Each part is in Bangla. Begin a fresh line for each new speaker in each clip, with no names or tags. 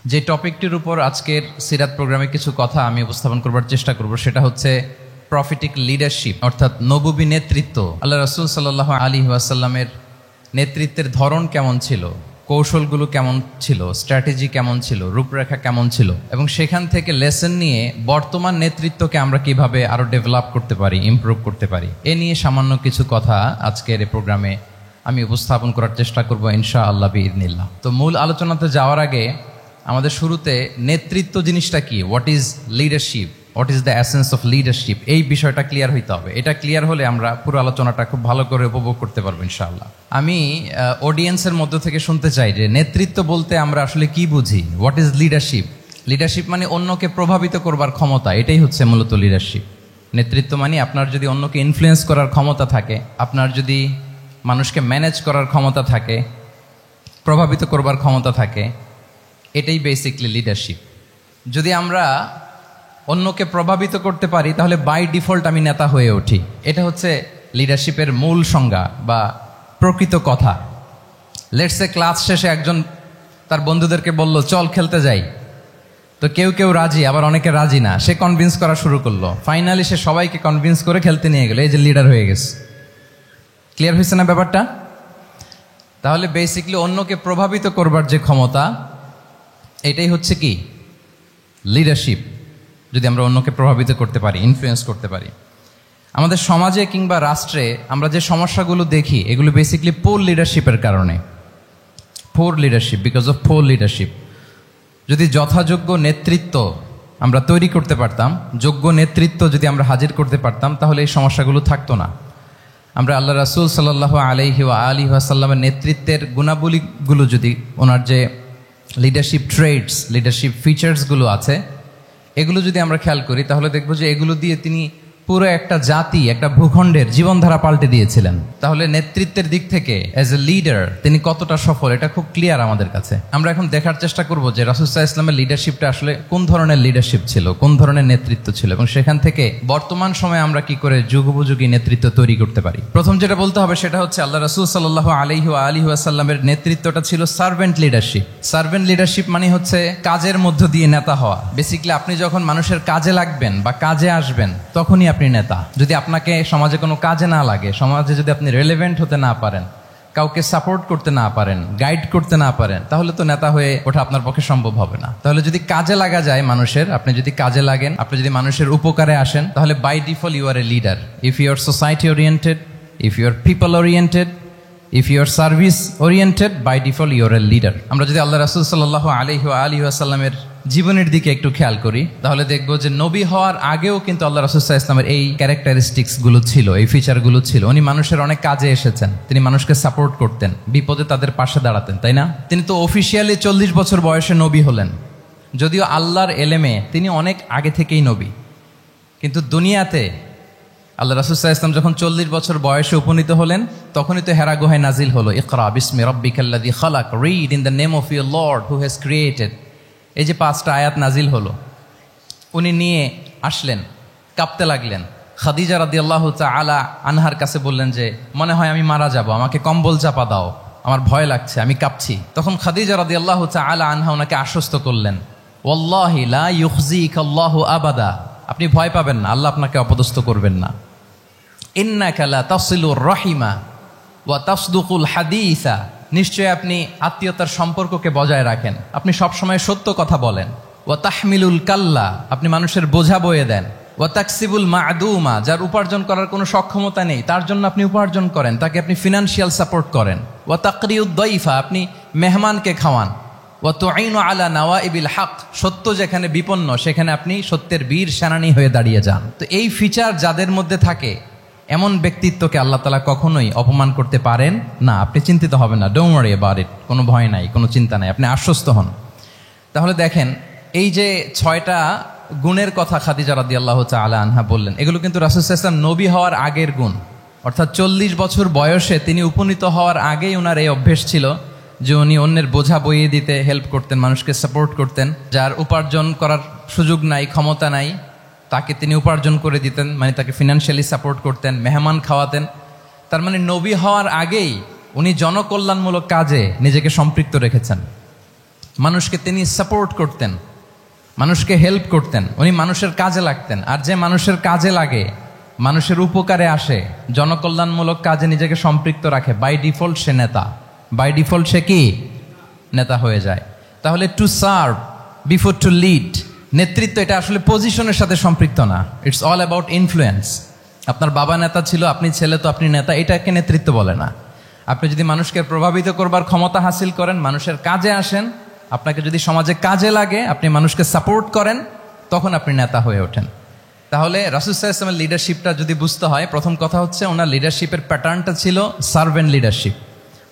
যে টপিকটির উপর আজকের সিরাত প্রোগ্রামে কিছু কথা আমি উপস্থাপন করবার চেষ্টা করব সেটা হচ্ছে প্রফিটিক লিডারশিপ, অর্থাৎ নবুবী নেতৃত্ব। আল্লাহ রাসূল সাল্লাল্লাহু আলাইহি ওয়াসাল্লামের নেতৃত্বের ধরন কেমন ছিল, কৌশলগুলো কেমন ছিল, স্ট্র্যাটেজি কেমন ছিল, রূপরেখা কেমন ছিল, এবং সেখান থেকে লেসন নিয়ে বর্তমান নেতৃত্বকে আমরা কিভাবে আরো ডেভেলপ করতে পারি, ইমপ্রুভ করতে পারি, এ নিয়ে সামান্য কিছু কথা আজকের এই প্রোগ্রামে আমি উপস্থাপন করার চেষ্টা করব ইনশাআল্লাহ বিইذনিল্লাহ। তো মূল আলোচনাতে যাওয়ার আগে আমাদের শুরুতে নেতৃত্ব জিনিসটা কি, what is leadership, what is the essence of leadership, এই বিষয়টা ক্লিয়ার হইতে হবে। এটা ক্লিয়ার হলে আমরা পুরো আলোচনাটা খুব ভালো করে উপভোগ করতে পারবো ইনশাআল্লাহ। আমি অডিয়েন্সের মধ্য থেকে শুনতে চাই যে নেতৃত্ব বলতে আমরা আসলে কি বুঝি, হোয়াট ইজ লিডারশিপ। লিডারশিপ মানে অন্যকে প্রভাবিত করবার ক্ষমতা, এটাই হচ্ছে মূলত লিডারশিপ। নেতৃত্ব মানে আপনার যদি অন্যকে ইনফ্লুয়েন্স করার ক্ষমতা থাকে, আপনার যদি মানুষকে ম্যানেজ করার ক্ষমতা থাকে, প্রভাবিত করবার ক্ষমতা থাকে, এটাই বেসিকলি লিডারশিপ। যদি আমরা অন্যকে প্রভাবিত করতে পারি তাহলে বাই ডিফল্ট আমি নেতা হয়ে উঠি। এটা হচ্ছে লিডারশিপের মূল সংজ্ঞা বা প্রকৃত কথা। লেটস সে ক্লাস শেষে একজন তার বন্ধুদেরকে বলল চল খেলতে যাই, তো কেউ কেউ রাজি, আবার অনেকে রাজি না। সে কনভিন্স করা শুরু করলো, ফাইনালি সে সবাইকে কনভিন্স করে খেলতে নিয়ে গেল, এই যে লিডার হয়ে গেছে। ক্লিয়ার হয়েছে না ব্যাপারটা? তাহলে বেসিকলি অন্যকে প্রভাবিত করবার যে ক্ষমতা, এটাই হচ্ছে কি লিডারশিপ। যদি আমরা অন্যকে প্রভাবিত করতে পারি, ইনফ্লুয়েন্স করতে পারি। আমাদের সমাজে কিংবা রাষ্ট্রে আমরা যে সমস্যাগুলো দেখি, এগুলো বেসিকলি পোর লিডারশিপের কারণে। Poor leadership, because of poor leadership. যদি যথাযোগ্য নেতৃত্ব আমরা তৈরি করতে পারতাম, যোগ্য নেতৃত্ব যদি আমরা হাজির করতে পারতাম, তাহলে এই সমস্যাগুলো থাকতো না। আমরা আল্লাহ রাসূল সাল্লাল্লাহু আলাইহি ওয়াসাল্লামের নেতৃত্বের গুণাবলীগুলো, যদি ওনার যে লিডারশিপ ট্রেডস, লিডারশিপ ফিচার্সগুলো আছে, এগুলো যদি আমরা খেয়াল করি তাহলে দেখব যে এগুলো দিয়ে তিনি পুরো একটা জাতি, একটা ভূখণ্ডের জীবনধারা পাল্টে দিয়েছিলেন। তাহলে নেতৃত্বের দিক থেকে অ্যাজ এ লিডার তিনি কতটা সফল, এটা খুব ক্লিয়ার আমাদের কাছে। আমরা এখন দেখার চেষ্টা করব যে রাসূল সাল্লাল্লাহু আলাইহি ওয়াসাল্লামের লিডারশিপটা আসলে কোন ধরনের লিডারশিপ ছিল, কোন ধরনের নেতৃত্ব ছিল, এবং সেখান থেকে বর্তমান সময়ে আমরা কি করে যুগোপযোগী নেতৃত্ব তৈরি করতে পারি। প্রথম যেটা বলতে হবে সেটা হচ্ছে আল্লাহ রাসূল সাল্লাল্লাহু আলাইহি ওয়াসাল্লামের নেতৃত্বটা ছিল সার্ভেন্ট লিডারশিপ। সার্ভেন্ট লিডারশিপ মানে হচ্ছে কাজের মধ্য দিয়ে নেতা হওয়া। বেসিক্যালি আপনি যখন মানুষের কাজে লাগবেন বা কাজে আসবেন, তখনই আপনি নেতা। যদি আপনাকে সমাজে কোনো কাজে না লাগে, সমাজে যদি আপনি রেলেভেন্ট হতে না পারেন, কাউকে সাপোর্ট করতে না পারেন, গাইড করতে না পারেন, তাহলে তো নেতা হয়ে ওঠা আপনার পক্ষে সম্ভব হবে না। তাহলে যদি কাজে লাগা যায় মানুষের, আপনি যদি কাজে লাগেন, আপনি যদি মানুষের উপকারে আসেন, তাহলে by default you are a leader. If you are society oriented, if you are people oriented, if you are service oriented, by default you are a leader. আমরা যদি আল্লাহ রাসূল সাল্লাল্লাহু আলাইহি ওয়াসাল্লামের জীবনের দিকে একটু খেয়াল করি, তাহলে দেখব যে নবী হওয়ার আগেও কিন্তু আল্লাহ রাসূল সাল্লাল্লাহু আলাইহি ওয়াসাল্লামের এই ক্যারেক্টারিস্টিক্স গুলো ছিল, এই ফিচারগুলো ছিল। উনি মানুষের অনেক কাজে এসেছেন, তিনি মানুষকে সাপোর্ট করতেন, বিপদে তাদের পাশে দাঁড়াতেন, তাই না? তিনি তো অফিসিয়ালি 40 বছর বয়সে নবী হলেন, যদিও আল্লাহর এলেমে তিনি অনেক আগে থেকেই নবী। কিন্তু দুনিয়াতে আল্লাহ রাসূল সাল্লাল্লাহু আলাইহি ওয়াসাল্লাম যখন 40 বছর বয়সে উপনীত হলেন, তখনই তো হেরা গুহায় নাজিল হলো, ইকরা বিসমি রাব্বিকাল্লাযী খালাক, read in the name of your lord who has created. এই যে 5টা আয়াত নাজিল হলো, উনি নিয়ে আসলেন, কাঁপতে লাগলেন। খাদিজা রাদিয়াল্লাহু তাআলা আনহার কাছে বললেন যে মনে হয় আমি মারা যাব, আমাকে কম্বল চাপা দাও, আমার ভয় লাগছে, আমি কাঁপছি। তখন খাদিজা রাদিয়াল্লাহু তাআলা আনহা ওনাকে আশ্বস্ত করলেন, ওয়াল্লাহি লা ইউখজিকাল্লাহু আবাদা, আপনি ভয় পাবেন না, আল্লাহ আপনাকে অপদস্থ করবেন না। ইন্নাকা লা তাসিলুর রাহিমা ওয়া তাসদুকুল হাদিসা, নিশ্চয় আপনি আত্মীয়তার সম্পর্ককে বজায় রাখেন, আপনি সবসময় সত্য কথা বলেন। ওয়া তাহমিলুল কাল্লা, আপনি মানুষের বোঝা বয়ে দেন। ওয়া তাকসিবুল মা'দুমা, যার উপার্জন করার কোনো সক্ষমতা নেই তার জন্য আপনি উপার্জন করেন, তাকে আপনি ফিনান্সিয়াল সাপোর্ট করেন। ওয়া তাকরিউদ দাইফা, আপনি মেহমানকে খাওয়ান। ওয়া তুঈনু আলা নাওয়াইবিল হক, সত্য যেখানে বিপন্ন সেখানে আপনি সত্যের বীর সেনানী হয়ে দাঁড়িয়ে যান। তো এই ফিচার যাদের মধ্যে থাকে, এমন ব্যক্তিত্বকে আল্লাহ তাআলা কখনোই অপমান করতে পারেন না। আপনি চিন্তিত হবেন না, ডোন্ট ওয়ারি অ্যাবাউট ইট, কোনো ভয় নাই, কোনো চিন্তা নাই, আপনি আশ্বস্ত হন। তাহলে দেখেন, এই যে 6টা গুণের কথা খাদিজা রাদিয়াল্লাহু তাআলা আনহা বললেন, এগুলো কিন্তু রাসূল সাল্লাল্লাহু আলাইহি ওয়াসাল্লাম নবী হওয়ার আগের গুণ। অর্থাৎ 40 বছর বয়সে তিনি উপনীত হওয়ার আগেই ওনার এই অভ্যেস ছিল যে উনি অন্যের বোঝা বইয়ে দিতে হেল্প করতেন, মানুষকে সাপোর্ট করতেন। যার উপার্জন করার সুযোগ নাই, ক্ষমতা নাই, তাকে তিনি উপার্জন করে দিতেন, মানে তাকে ফিনান্সিয়ালি সাপোর্ট করতেন, মেহমান খাওয়াতেন। তার মানে নবী হওয়ার আগেই উনি জনকল্যাণমূলক কাজে নিজেকে সম্পৃক্ত রেখেছেন। মানুষকে তিনি সাপোর্ট করতেন, মানুষকে হেল্প করতেন, উনি মানুষের কাজে লাগতেন। আর যে মানুষের কাজে লাগে, মানুষের উপকারে আসে, জনকল্যাণমূলক কাজে নিজেকে সম্পৃক্ত রাখে, বাই ডিফল্ট সে নেতা, বাই ডিফল্ট সে কি নেতা হয়ে যায়। তাহলে to serve before to lead, নেতৃত্ব এটা আসলে পজিশনের সাথে সম্পৃক্ত না, ইটস অল অ্যাবাউট ইনফ্লুয়েন্স। আপনার বাবা নেতা ছিল, আপনি ছেলে, তো আপনি নেতা, এটাকে নেতৃত্ব বলে না। আপনি যদি মানুষকে প্রভাবিত করবার ক্ষমতা হাসিল করেন, মানুষের কাজে আসেন, আপনাকে যদি সমাজে কাজে লাগে, আপনি মানুষকে সাপোর্ট করেন, তখন আপনি নেতা হয়ে ওঠেন। তাহলে রাসূল সাল্লাল্লাহু আলাইহি ওয়াসাল্লামের লিডারশিপটা যদি বুঝতে হয়, প্রথম কথা হচ্ছে ওনার লিডারশিপের প্যাটার্নটা ছিল সার্ভেন্ট লিডারশিপ,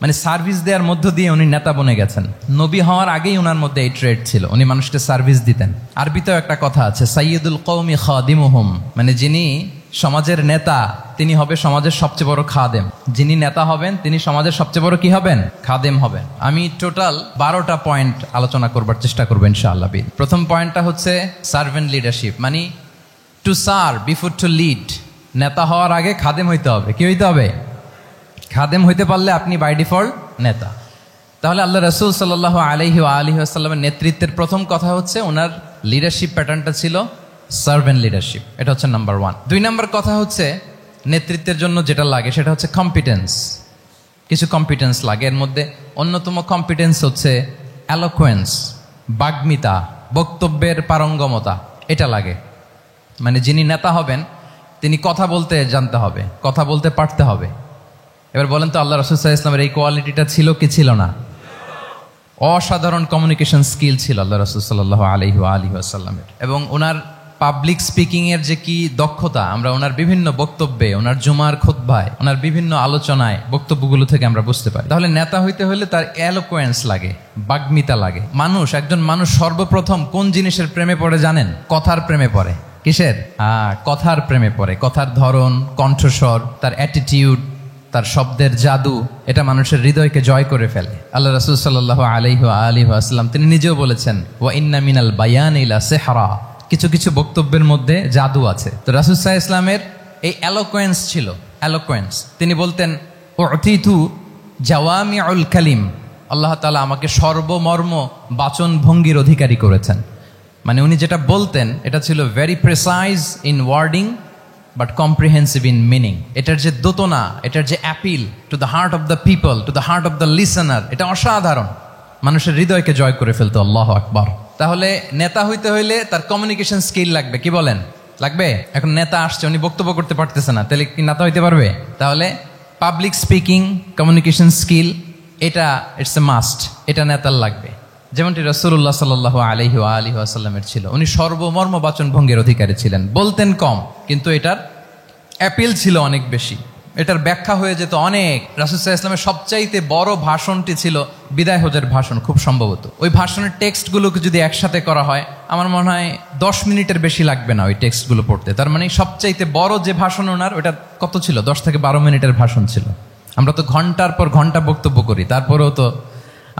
মানে সার্ভিস দেওয়ার মধ্য দিয়ে উনি নেতা বনে গেছেন। নবী হওয়ার আগেই ওনার মধ্যে এই ট্রেড ছিল, উনি মানুষকে সার্ভিস দিতেন। আরবিতেও একটা কথা আছে, সাইয়্যিদুল কওমি খাদিমুহুম, মানে যিনি সমাজের নেতা তিনি হবে সমাজের সবচেয়ে বড় খাদেম। যিনি নেতা হবেন তিনি সমাজের সবচেয়ে বড় কি হবেন? খাদেম হবেন। আমি টোটাল 12টা পয়েন্ট আলোচনা করবার চেষ্টা করবো ইনশাআল্লাহ। প্রথম পয়েন্টটা হচ্ছে সার্ভেন্ট লিডারশিপ, মানে to serve before to lead. নেতা হওয়ার আগে খাদেম হইতে হবে। কি হইতে হবে? খাদেম হইতে পারলে আপনি বাই ডিফল্ট নেতা। তাহলে আল্লাহ রাসূল সাল্লাল্লাহু আলাইহি ওয়া আলিহি ওয়াসাল্লামের নেতৃত্বের প্রথম কথা হচ্ছে ওনার লিডারশিপ প্যাটার্নটা ছিল সার্ভেন্ট লিডারশিপ। এটা হচ্ছে নাম্বার 1। 2 নম্বর কথা হচ্ছে নেতৃত্বের জন্য যেটা লাগে সেটা হচ্ছে কম্পিটেন্স। কিছু কম্পিটেন্স লাগে, এর মধ্যে অন্যতম কম্পিটেন্স হচ্ছে অ্যালোকুয়েন্স, বাগ্মিতা, বক্তব্যের পারঙ্গমতা, এটা লাগে। মানে যিনি নেতা হবেন তিনি কথা বলতে জানতে হবে, কথা বলতে পারতে হবে। এবার বলেন তো আল্লাহ রাসূল সাল্লাল্লাহু আলাইহি ওয়াসাল্লামের এই কোয়ালিটিটা ছিল কি ছিল না? অসাধারণ কমিউনিকেশন স্কিল ছিল আল্লাহ রাসূল সাল্লাল্লাহু আলাইহি ওয়া আলিহি ওয়াসাল্লামের। এবং ওনার পাবলিক স্পিকিং এর যে কি দক্ষতা, আমরা ওনার বিভিন্ন বক্তব্যে, ওনার জুমার খুতবায়, ওনার বিভিন্ন আলোচনায়, বক্তব্যগুলো থেকে আমরা বুঝতে পারি। তাহলে নেতা হইতে হলে তার এলোকোয়েন্স লাগে, বাগ্মিতা লাগে। একজন মানুষ সর্বপ্রথম কোন জিনিসের প্রেমে পড়ে জানেন? কথার প্রেমে পড়ে। কিসের? কথার প্রেমে পড়ে। কথার ধরন, কণ্ঠস্বর, তার অ্যাটিটিউড, তার শব্দের জাদু, এটা মানুষের হৃদয়কে জয় করে ফেলে। আল্লাহ রাসূল সাল্লাল্লাহু আলাইহি ওয়া আলিহি ওয়াসাল্লাম তিনি নিজেও বলেছেন, ওয়া ইন্না মিনাল বায়ানি লা সিহরা, কিছু কিছু বক্তব্যের মধ্যে জাদু আছে। তো রাসূল সাল্লাল্লাহু আলাইহি ওয়াসাল্লামের এই এলোকোয়েন্স ছিল, এলোকোয়েন্স। তিনি বলতেন, উতিতু জাওয়ামিউল কালিম, আল্লাহ তাআলা আমাকে সর্বমর্ম বাচন ভঙ্গির অধিকারী করেছেন। মানে উনি যেটা বলতেন এটা ছিল very precise in wording but comprehensive in meaning. এটার যে দোতনা, এটার যে appeal to the heart of the people, to the heart of the listener, এটা অসাধারণ, মানুষের হৃদয়কে জয় করে ফেলতো। আল্লাহু আকবার। তাহলে নেতা হইতে হইলে তার কমিউনিকেশন স্কিল লাগবে। কি বলেন? লাগবে। এখন নেতা আসছে, উনি বক্তব্য করতে পারতেছে না, তাহলে কি নেতা হইতে পারবে? তাহলে পাবলিক স্পিকিং, কমিউনিকেশন স্কিল, এটা ইটস এ মাস্ট, এটা নেতার লাগবে। যেমনটি রাসূলুল্লাহ সাল্লাল্লাহু আলাইহি ওয়া আলিহি ওয়াসাল্লামের ছিল। উনি সর্বমর্ম বাচন ভঙ্গির অধিকারী ছিলেন। বলতেন কম, কিন্তু এটার অ্যাপিল ছিল অনেক বেশি, এটার ব্যাখ্যা হয়ে যেত অনেক। রাসূল সাল্লাল্লাহু আলাইহি ওয়াসাল্লামের সবচাইতে বড় ভাষণটি ছিল বিদায় হজের ভাষণ, খুব সম্ভবত। ওই ভাষণের টেক্সটগুলোকে যদি একসাথে করা হয়, আমার মনে হয় 10 মিনিটের বেশি লাগবে না ওই টেক্সটগুলো পড়তে। তার মানে সবচাইতে বড় যে ভাষণ ওনার, ওটা কত ছিল? 10 থেকে 12 মিনিটের ভাষণ ছিল। আমরা তো ঘন্টার পর ঘন্টা বক্তব্য করি, তারপরেও তো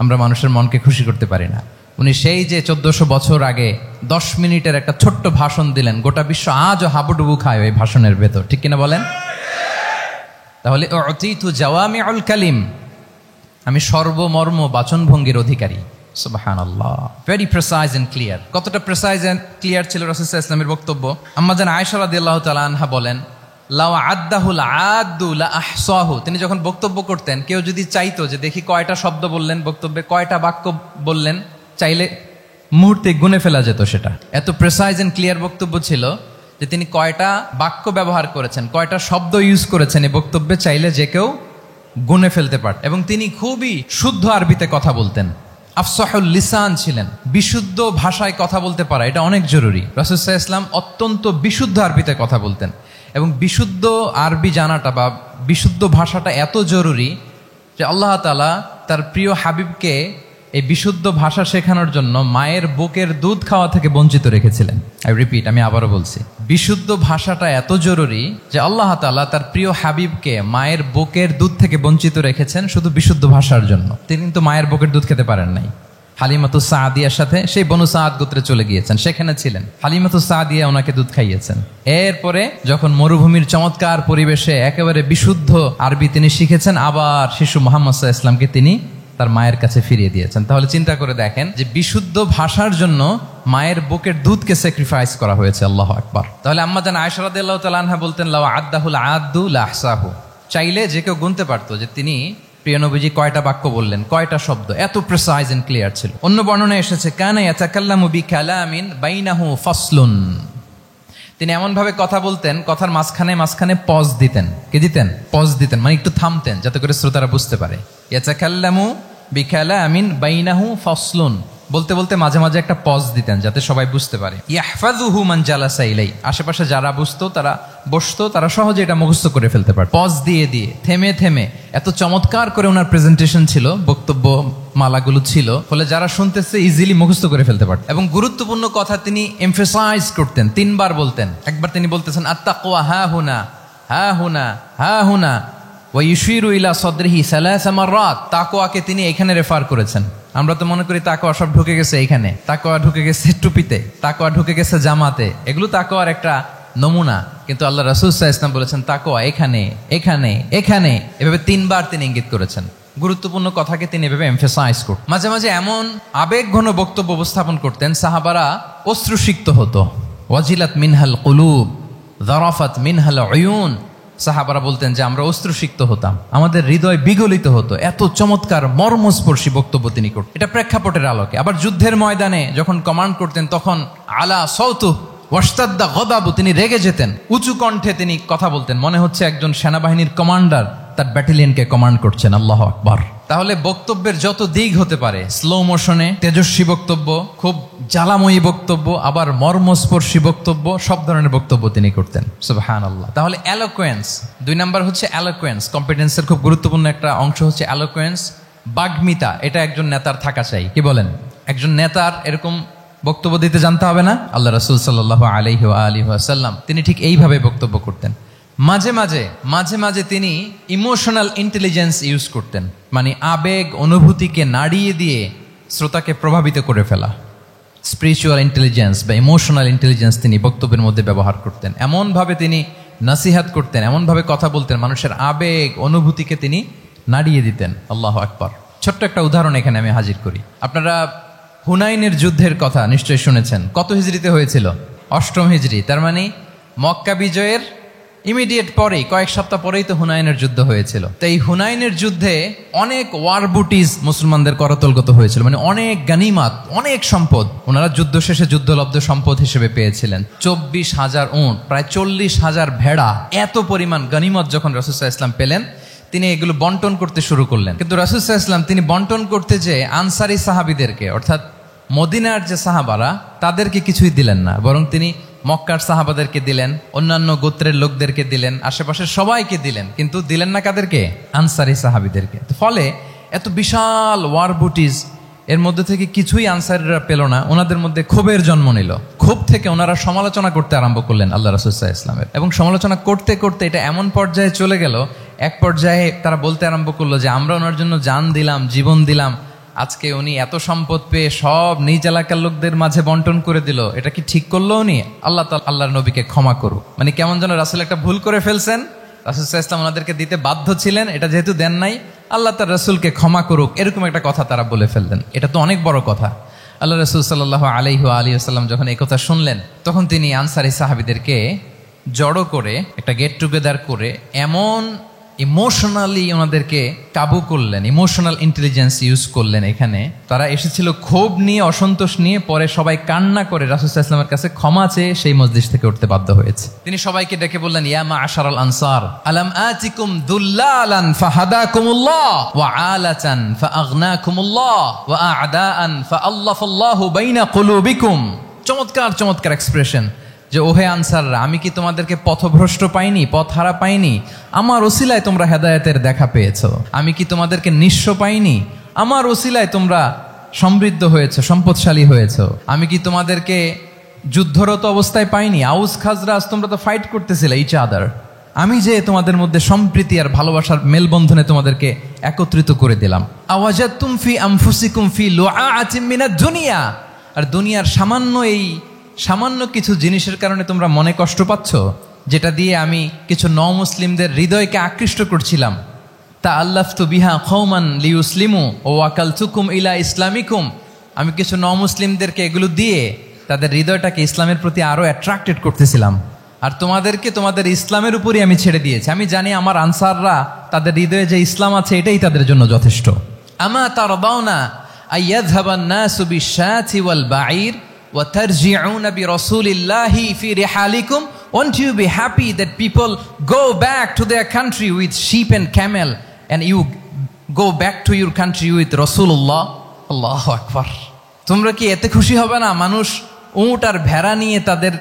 আমরা মানুষের মনকে খুশি করতে পারি না। উনি সেই যে 1400 বছর আগে 10 মিনিটের একটা ছোট্ট ভাষণ দিলেন, গোটা বিশ্ব আজও হাবুডুবু খায় ওই ভাষণের ভেতর, ঠিক কিনা বলেন? তাহলে উতিতু জাওয়ামিউল কালিম, আমি সর্বমর্ম বাচনভঙ্গির অধিকারী। সুবহানাল্লাহ, ভেরি প্রেসাইজ এন্ড ক্লিয়ার। কতটা প্রেসাইজ এন্ড ক্লিয়ার ছিল রাসূল সাল্লাল্লাহু আলাইহি ওয়াসাল্লামের বক্তব্য? আম্মা জান আয়েশা রাদিয়াল্লাহু তাআলা আনহা বলেন, লাউ আদ্দাহুল আদ্দু লা আহসাহু, তিনি যখন বক্তব্য করতেন, কেউ যদি চাইতো যে দেখি কয়টা শব্দ বললেন বক্তব্যে, কয়টা বাক্য বললেন, চাইলে মুহূর্তে গুনে ফেলা যেত সেটা। এত প্রেসাইজ এন্ড ক্লিয়ার বক্তব্য ছিল যে তিনি কয়টা বাক্য ব্যবহার করেছেন, কয়টা শব্দ ইউজ করেছেন এই বক্তব্যে, চাইলে যে কেউ গুনে ফেলতে পারত। এবং তিনি খুবই শুদ্ধ আরবিতে কথা বলতেন, আফসাহুল লিসান ছিলেন। বিশুদ্ধ ভাষায় কথা বলতে পারা এটা অনেক জরুরি। রাসূল সাল্লাল্লাহু আলাইহি ওয়াসাল্লাম অত্যন্ত বিশুদ্ধ আরবিতে কথা বলতেন। এবং বিশুদ্ধ আরবি জানাটা বা বিশুদ্ধ ভাষাটা এত জরুরি যে আল্লাহ তাআলা তার প্রিয় হাবিবকে এই বিশুদ্ধ ভাষা শেখানোর জন্য মায়ের বুকের দুধ খাওয়া থেকে বঞ্চিত রেখেছিলেন। আমি আবারও বলছি, বিশুদ্ধ ভাষাটা এত জরুরি যে আল্লাহ তাআলা তার প্রিয় হাবিবকে মায়ের বুকের দুধ থেকে বঞ্চিত রেখেছেন শুধু বিশুদ্ধ ভাষার জন্য। তিনি কিন্তু মায়ের বুকের দুধ খেতে পারেন নাই। হালিমাতু সাদিয়ার সাথে সেই বনু সাদ গোত্রে চলে গিয়েছেন, সেখানে ছিলেন। হালিমাতু সাদিয়া ওনাকে দুধ খাইয়েছেন। এরপরে যখন মরুভূমির চমৎকার পরিবেশে একেবারে বিশুদ্ধ আরবি তিনি শিখেছেন, আবার শিশু মুহাম্মদ সাল্লাল্লাহু আলাইহি ওয়াসাল্লামকে তিনি তার মায়ের কাছে ফিরিয়ে দিয়েছেন। তাহলে চিন্তা করে দেখেন যে বিশুদ্ধ ভাষার জন্য মায়ের বুকের দুধকে স্যাক্রিফাইস করা হয়েছে। আল্লাহু আকবার। তাহলে আম্মা জান আয়েশা রাদিয়াল্লাহু তাআলা আনহা বলতেন, লাউ আদ্দাহুল আদ্দু লাহসাহু, চাইলে যে কেউ গুনতে পারতো যে তিনি প্রিয় নবীজি কয়টা বাক্য বললেন, কয়টা শব্দ, এত প্রিসাইজ এন্ড ক্লিয়ার ছিল। অন্য বর্ণনায় এসেছে কানা ইয়াতাকাল্লামু বিকালামিন বাইনাহু ফাসলুন, তিনি এমন ভাবে কথা বলতেন, কথার মাঝখানে মাঝখানে পজ দিতেন। কি দিতেন? পজ দিতেন, মানে একটু থামতেন যাতে করে শ্রোতারা বুঝতে পারে। ইয়াতাকাল্লামু বিকালামিন বাইনাহু ফাসলুন, বলতে বলতে মাঝে মাঝে একটা পজ দিতেন যাতে সবাই বুঝতে পারে। ইয়াহফাযুহু মান জালাসা ইলাই, আশেপাশে যারা বুঝতো, তারা বসতো, তারা সহজে এটা মুখস্থ করে ফেলতে পারে। পজ দিয়ে দিয়ে থেমে থেমে এত চমৎকার করে ওনার প্রেজেন্টেশন ছিল, বক্তব্য মালাগুলো ছিল, ফলে যারা শুনতেছে ইজিলি মুখস্থ করে ফেলতে পারত। এবং গুরুত্বপূর্ণ কথা তিনি এমফাসাইজ করতেন, 3 বার বলতেন। একবার তিনি বলতেছেন আত্তাকওয়া হা হুনা হা হুনা হা হুনা ওয়া ইউশিরু ইলা সাদরিহি সালাসা মাররাত, তাকওয়াকে তিনি এখানে রেফার করেছেন। আমরা তো মনে করি তাকওয়া সব ঢুকে গেছে এইখানে, তাকওয়া ঢুকে গেছে টুপিতে, তাকওয়া ঢুকে গেছে জামাতে, এগুলো তাকওয়ার একটা নমুনা। কিন্তু আল্লাহ রাসূল সাল্লাল্লাহু আলাইহি ওয়াসাল্লাম বলেছেন তাকওয়া এখানে এখানে এখানে, এভাবে 3 বার তিনি ইঙ্গিত করেছেন। গুরুত্বপূর্ণ কথাকে তিনি এভাবে এমফাসাইজ করতেন। মাঝে মাঝে এমন আবেগঘন বক্তব্য উপস্থাপন করতেন, সাহাবারা অশ্রুসিক্ত হতো। ওয়াজিলাত মিনহাল কুলুব যারাফাত মিনহাল উয়ুন, সাহাবারা বলতেন যে আমরা অশ্রুসিক্ত হতাম, আমাদের হৃদয় বিগলিত হতো, এত চমৎকার মর্মস্পর্শী বক্তব্য তিনি করতেন। এটা প্রেক্ষাপটের আলোকে। আবার যুদ্ধের ময়দানে যখন কমান্ড করতেন তখন আলা সাউতু ওয়াশতাদ্দা গদাবু, তিনি রেগে যেতেন, উঁচু কণ্ঠে তিনি কথা বলতেন, মনে হচ্ছে একজন সেনাবাহিনীর কমান্ডার তার ব্যাটালিয়নকে কমান্ড করছেন। আল্লাহু আকবার। তাহলে বক্তব্যের যত দিক হতে পারে, স্লো মোশনে তেজস্বী বক্তব্য, খুব জ্বালাময়ী বক্তব্য, আবার মর্মস্পর্শী বক্তব্য, সব ধরনের বক্তব্য তিনি করতেন। সুবহানাল্লাহ। তাহলে এলোকোয়েন্স, 2 নাম্বার হচ্ছে এলোকোয়েন্স। কম্পিটেন্সের খুব গুরুত্বপূর্ণ একটা অংশ হচ্ছে এলোকোয়েন্স, বাগ্মিতা। এটা একজন নেতার থাকা চাই। কি বলেন? একজন নেতার এরকম বক্তব্য দিতে জানতে হবে না? আল্লাহ রাসূল সাল্লাল্লাহু আলাইহি ওয়া আলিহি ওয়াসাল্লাম তিনি ঠিক এইভাবে বক্তব্য করতেন। মাঝে মাঝে তিনি ইমোশনাল ইন্টেলিজেন্স ইউজ করতেন, মানে আবেগ অনুভূতিকে নাড়িয়ে দিয়ে শ্রোতাকে প্রভাবিত করে ফেলা। স্পিরিচুয়াল ইন্টেলিজেন্স বা ইমোশনাল ইন্টেলিজেন্স তিনি বক্তব্যের মধ্যে ব্যবহার করতেন। এমনভাবে তিনি নাসিহাত করতেন, এমনভাবে কথা বলতেন, মানুষের আবেগ অনুভূতিকে তিনি নাড়িয়ে দিতেন। আল্লাহু আকবার। ছোট্ট একটা উদাহরণ এখানে আমি হাজির করি। আপনারা হুনাইনের যুদ্ধের কথা নিশ্চয়ই শুনেছেন। কত হিজরিতে হয়েছিল? 8ম হিজরি। তার মানে মক্কা বিজয়ের ইমিডিয়েট পরেই, কয়েক সপ্তাহ পরেই তো হুনাইনের যুদ্ধ হয়েছিল। তো এই হুনাইনের যুদ্ধে অনেক ওয়ার বুটিজ মুসলমানদের করতলগত হয়েছিল, মানে অনেক গানিমাত, অনেক সম্পদ ওনারা যুদ্ধ শেষে যুদ্ধলব্ধ সম্পদ হিসেবে পেয়েছিলেন। 24,000 উট, প্রায় 40,000 ভেড়া, এত পরিমাণ গানিমত যখন রাসূল সাল্লাল্লাহু আলাইহি ওয়াসাল্লাম পেলেন, তিনি এগুলো বন্টন করতে শুরু করলেন। কিন্তু রাসূল সাল্লাল্লাহু আলাইহি ওয়াসাল্লাম তিনি বন্টন করতে যে আনসারী সাহাবীদেরকে, অর্থাৎ মদিনার যে সাহাবারা, তাদেরকে কিছুই দিলেন না, বরং তিনি মক্কার সাহাবাদেরকে দিলেন, অন্যান্য গোত্রের লোকদেরকে দিলেন, আশেপাশের সবাইকে দিলেন, কিন্তু দিলেন না কাদেরকে? আনসারী সাহাবীদেরকে। ফলে এত বিশাল ওয়ার বুটিজ, এর মধ্যে থেকে কিছুই আনসারীরা পেল না। ওনাদের মধ্যে ক্ষোভের জন্ম নিল। ক্ষোভ থেকে ওনারা সমালোচনা করতে আরম্ভ করলেন আল্লাহ রাসূল সাল্লাল্লাহু আলাইহি ওয়াসাল্লামের। এবং সমালোচনা করতে করতে এটা এমন পর্যায়ে চলে গেল, এক পর্যায়ে তারা বলতে আরম্ভ করলো যে আমরা ওনার জন্য জান দিলাম, জীবন দিলাম, আজকে উনি এত সম্পদ পেয়ে সব নিজ এলাকার লোকদের মাঝে বন্টন করে দিল, এটা কি ঠিক করলো উনি? আল্লাহর নবীকে ক্ষমা করুক। মানে কেমন যেন রাসূল একটা ভুল করে ফেলছেন, রাসূল সাল্লাল্লাহু আলাইহি ওয়াসাল্লাম ওনাদেরকে দিতে বাধ্য ছিলেন, এটা যেহেতু দেন নাই, আল্লাহ তার রাসূলকে ক্ষমা করুক, এরকম একটা কথা তারা বলে ফেললেন। এটা তো অনেক বড় কথা। আল্লাহ রাসূল সাল্লাল্লাহু আলাইহি ওয়া আলিহি ওয়াসাল্লাম যখন এই কথা শুনলেন, তখন তিনি আনসারী সাহাবীদেরকে জড়ো করে একটা গেট টুগেদার করে এমন ইমোশনালি ওনাদেরকে কাবু করলেন, ইমোশনাল ইন্টেলিজেন্স ইউজ করলেন। এখানে তারা এসেছিল ক্ষোভ নিয়ে, অসন্তোষ নিয়ে, পরে সবাই কান্না করে রাসূল সাল্লাল্লাহু আলাইহি ওয়াসাল্লামের কাছে ক্ষমা চেয়ে সেই মজলিস থেকে উঠতে বাধ্য হয়েছে। তিনি সবাইকে ডেকে বললেন, ইয়া মা'আশারাল আনসার আলাম আতিকুম দুল্লালান ফাহাদাকুমুল্লাহ ওয়া আলাতান ফাআগনাকুমুল্লাহ ওয়া আ'দাআন ফাআল্লাফাল্লাহু বাইনা কুলুবিকুম। চমৎকার এক্সপ্রেশন যে ওহে আনসাররা, আমি কি তোমাদেরকে পথভ্রষ্ট পাইনি, পথহারা পাইনি? আমার ওসিলায় তোমরা হেদায়েতের দেখা পেয়েছো। আমি কি তোমাদেরকে নিঃস্ব পাইনি? আমার ওসিলায় তোমরা সমৃদ্ধ হয়েছে, সম্পদশালী হয়েছে। আমি কি তোমাদেরকে যুদ্ধরত অবস্থায় পাইনি? আউস খাজরাজ তোমরা তো ফাইট করতেছিলে ইচ আদার। আমি যে তোমাদের মধ্যে সম্প্রীতি আর ভালোবাসার মেলবন্ধনে তোমাদেরকে একত্রিত করে দিলাম। আওয়াজাতুম ফি আনফুসিকুম ফি লুআআতিম মিনাদ দুনিয়া, আর দুনিয়ার সামান্য কিছু জিনিসের কারণে তোমরা মনে কষ্ট পাচ্ছ, যেটা দিয়ে আমি কিছু মুসলিমদের হৃদয়কে আকৃষ্ট করছিলাম। তাআল্লাফতু বিহা কওমান লিয়ুসলিমু ওয়া ওয়াকালতুকুম ইলা ইসলামিকুম, আমি কিছু নমুসলিমদেরকে এগুলো দিয়ে তাদের হৃদয়টাকে ইসলামের প্রতি আরো অ্যাট্রাক্টেড করতেছিলাম, আর তোমাদেরকে তোমাদের ইসলামের উপরই আমি ছেড়ে দিয়েছি। আমি জানি আমার আনসাররা তাদের হৃদয়ে যে ইসলাম আছে এটাই তাদের জন্য যথেষ্ট। আমা তারদাউনা আইয়াযহাবান নাসু বিশ-শাতি ওয়াল বাঈর ওয়া তারজিউনা বিরাসূলিল্লাহি ফি রিহালিকুম, won't you be happy that people go back to their country with sheep and camel and you go back to your country with Rasulullah? আল্লাহু আকবার। তোমরা কি এতে খুশি হবে না মানুষ উট আর ভেড়া নিয়ে তাদের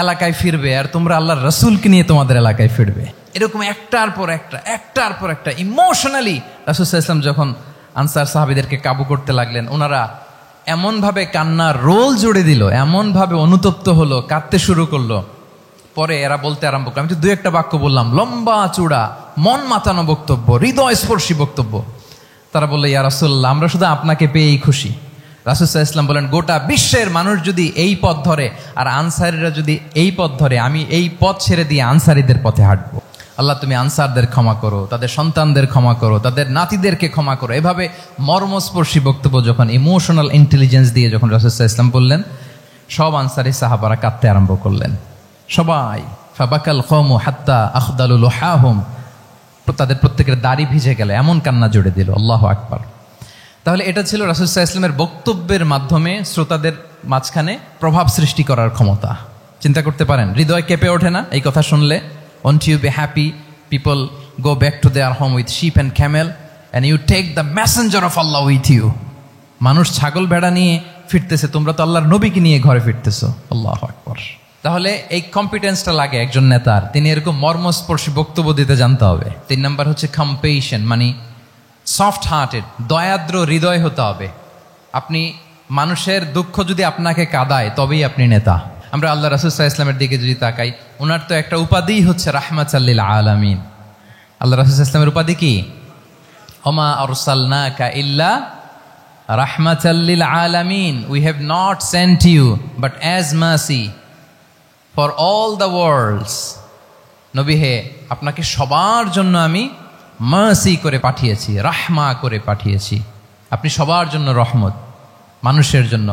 এলাকায় ফিরবে আর তোমরা আল্লাহর রাসূলকে নিয়ে তোমাদের এলাকায় ফিরবে? এরকম একটার পর একটা ইমোশনালি রাসূল সাল্লাল্লাহু আলাইহি ওয়াসাল্লাম যখন আনসার সাহাবীদেরকে কাবু করতে লাগলেন, ওনারা এমনভাবে কান্নার রোল জুড়ে দিল, এমনভাবে অনুতপ্ত হলো, কাঁদতে শুরু করলো। পরে এরা বলতে আরম্ভ করলো, আমি তো 2-1টা বাক্য বললাম, লম্বা চূড়া মন মাতানো বক্তব্য, হৃদয় স্পর্শী বক্তব্য। তারা বললো, ইয়া রাসূলুল্লাহ, আমরা শুধু আপনাকে পেয়েই খুশি। রাসূল সাল্লাল্লাহু আলাইহি ওয়াসাল্লাম বলেন, গোটা বিশ্বের মানুষ যদি এই পথ ধরে আর আনসারীরা যদি এই পথ ধরে, আমি এই পথ ছেড়ে দিয়ে আনসারীদের পথে হাঁটবো। আল্লাহ তুমি আনসারদের ক্ষমা করো, তাদের সন্তানদের ক্ষমা করো, তাদের নাতিদেরকে ক্ষমা করো। এভাবে মর্মস্পর্শী বক্তব্য যখন ইমোশনাল ইন্টেলিজেন্স দিয়ে যখন রাসূল সাল্লাল্লাহু আলাইহি ওয়াসাল্লাম বললেন, সব আনসারী সাহাবারা কাঁদতে আরম্ভ করলেন। সবাই ফাবাকাল কওমু হাত্তা আখদালু লুহাহুম, তাদের প্রত্যেকের দাড়ি ভিজে গেল, এমন কান্না জুড়ে দিল। আল্লাহু আকবার। তাহলে এটা ছিল রাসূল সাল্লাল্লাহু আলাইহি ওয়াসাল্লামের বক্তব্যের মাধ্যমে শ্রোতাদের মাঝখানে প্রভাব সৃষ্টি করার ক্ষমতা। চিন্তা করতে পারেন, হৃদয় কেঁপে ওঠে না এই কথা শুনলে? Won't you be happy people go back to their home with sheep and camel and you take the messenger of Allah with you? মানুষ ছাগল ভেড়া নিয়ে ফিরতেছে, তোমরা তো আল্লাহর নবীকে নিয়ে ঘরে ফিরতেছো। আল্লাহু আকবার। তাহলে এই কম্পিটেন্সটা লাগে একজন নেতার, তিনি এরকম মর্মস্পর্শী বক্তব্য দিতে জানতে হবে। 3 নাম্বার হচ্ছে কম্পেশন, মানে সফট হার্টেড, দয়াদ্র হৃদয় হতে হবে। আপনি মানুষের দুঃখ যদি আপনাকে কাঁদায় তবেই আপনি নেতা। আমরা আল্লাহ রাসূল সাল্লাল্লাহু আলাইহি ওয়াসাল্লামের দিকে যদি তাকাই, ওনার তো একটা উপাধিই হচ্ছে রাহমাতাল লিল আলামিন। আল্লাহ রাসূল সাল্লাল্লাহু আলাইহি ওয়াসাল্লামের উপাধি কি? ওমা আরসালনাকা ইল্লা রাহমাতাল লিল আলামিন, we have not sent you but as mercy for all the worlds. নবী হে, আপনাকে সবার জন্য আমি মার্সি করে পাঠিয়েছি, রাহমা করে পাঠিয়েছি। আপনি সবার জন্য রহমত, মানুষের জন্য,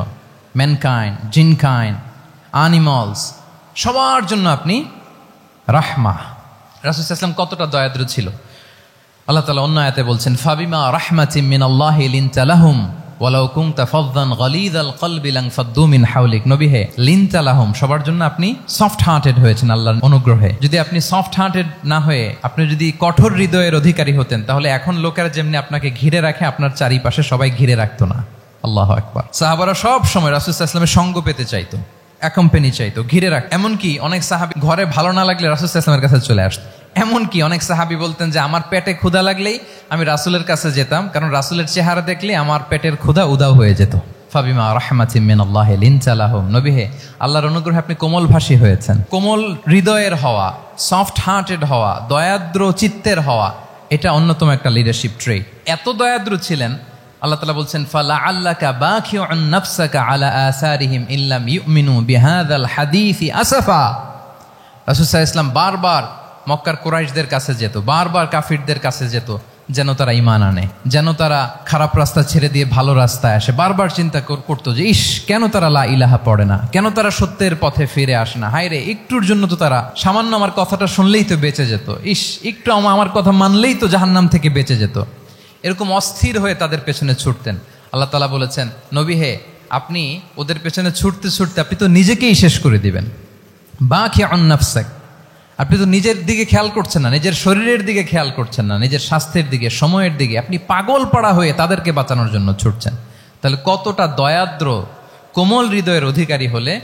ম্যানকাইন্ড, জিনকাইন্ড, অ্যানিমালস, সবার জন্য আপনি রাহমা। রাসূল সাল্লাল্লাহু আলাইহি ওয়াসাল্লাম কতটা দয়াদ্র ছিল। আল্লাহ তাআলা অন্য আয়াতে বলছেন, ফাবিমা রাহমাতিম মিনাল্লাহি লিনতা লাহুম ওয়ালাউ কুনতা ফাযযান গালিযাল কলবি লানফাদ্দু মিন হাওলিক। নবী হে, লিনতা লাহুম, সবার জন্য আপনি সফট হার্টেড হয়েছেন আল্লাহর অনুগ্রহে। যদি আপনি সফট হার্টেড না হয়ে আপনি যদি কঠোর হৃদয়ের অধিকারী হতেন, তাহলে এখন লোকেরা যেমনি আপনাকে ঘিরে রাখে, আপনার চারিপাশে সবাই ঘিরে রাখতো না। আল্লাহু আকবার। সাহাবারা সব সময় রাসূল সাল্লাল্লাহু আলাইহি ওয়াসাল্লামের সঙ্গ পেতে চাইতো, অ্যাকম্পানি চাইতো, ঘিরে রাখ। এমনকি অনেক সাহাবী ঘরে ভালো না লাগলে রাসূল সাল্লাল্লাহু আলাইহি ওয়াসাল্লামের কাছে চলে আসতো। এমনকি অনেক সাহাবী বলতেন যে আমার পেটে ক্ষুধা লাগলেই আমি রাসূলের কাছে যেতাম, কারণ রাসূলের চেহারা দেখলে আমার পেটের ক্ষুধা উধাও হয়ে যেত। ফাবিমা রাহমাতিম মিনাল্লাহি লিনতা লাহুম। নবী হে, আল্লাহর অনুগ্রহে আপনি কোমলভাষী হয়েছেন। কোমল হৃদয়ের হওয়া, সফট হার্টেড হওয়া, দয়াদ্র চিত্তের হওয়া, এটা অন্যতম একটা লিডারশিপ ট্রেট। এত দয়াদ্র ছিলেন, আল্লাহ তাআলা বলছেন, ফালাআল্লাকা বাখিউন নাফসাকা আলা আসারিহিম ইল্লাম ইউমিনু বিহাযাল হাদীসি আসাফা। রাসূল সাল্লাল্লাহু আলাইহি ওয়াসাল্লাম বারবার মক্কার কুরাইশদের কাছে যেত, বারবার কাফিরদের কাছে যেত, যেন তারা ঈমান আনে, যেন তারা খারাপ রাস্তা ছেড়ে দিয়ে ভালো রাস্তায় আসে। বারবার চিন্তা করতো যে ইস, কেন তারা লা ইলাহা পড়ে না, কেন তারা সত্যের পথে ফিরে আসে না। হায় রে, একটুর জন্য তো তারা সামান্য আমার কথাটা শুনলেই তো বেঁচে যেত, ইস একটু আমার কথা মানলেই তো জাহান্নাম থেকে বেঁচে যেত। এরকম অস্থির হয়ে তাদের পেছনে ছুটতেন। আল্লাহ তাআলা বলেছেন, নবী হে, আপনি ওদের পেছনে ছুটতে ছুটতে আপনি তো নিজেকেই শেষ করে দিবেন। বাখিউন নাফসাক, আপনি তো নিজের দিকে খেয়াল করছেন না, নিজের শরীরের দিকে খেয়াল করছেন না, নিজের স্বাস্থ্যের দিকে, সময়ের দিকে, আপনি পাগল পাড়া হয়ে তাদেরকে বাঁচানোর জন্য ছুটছেন। তাহলে কতটা দয়াদ্র কোমল হৃদয়ের অধিকারী হলে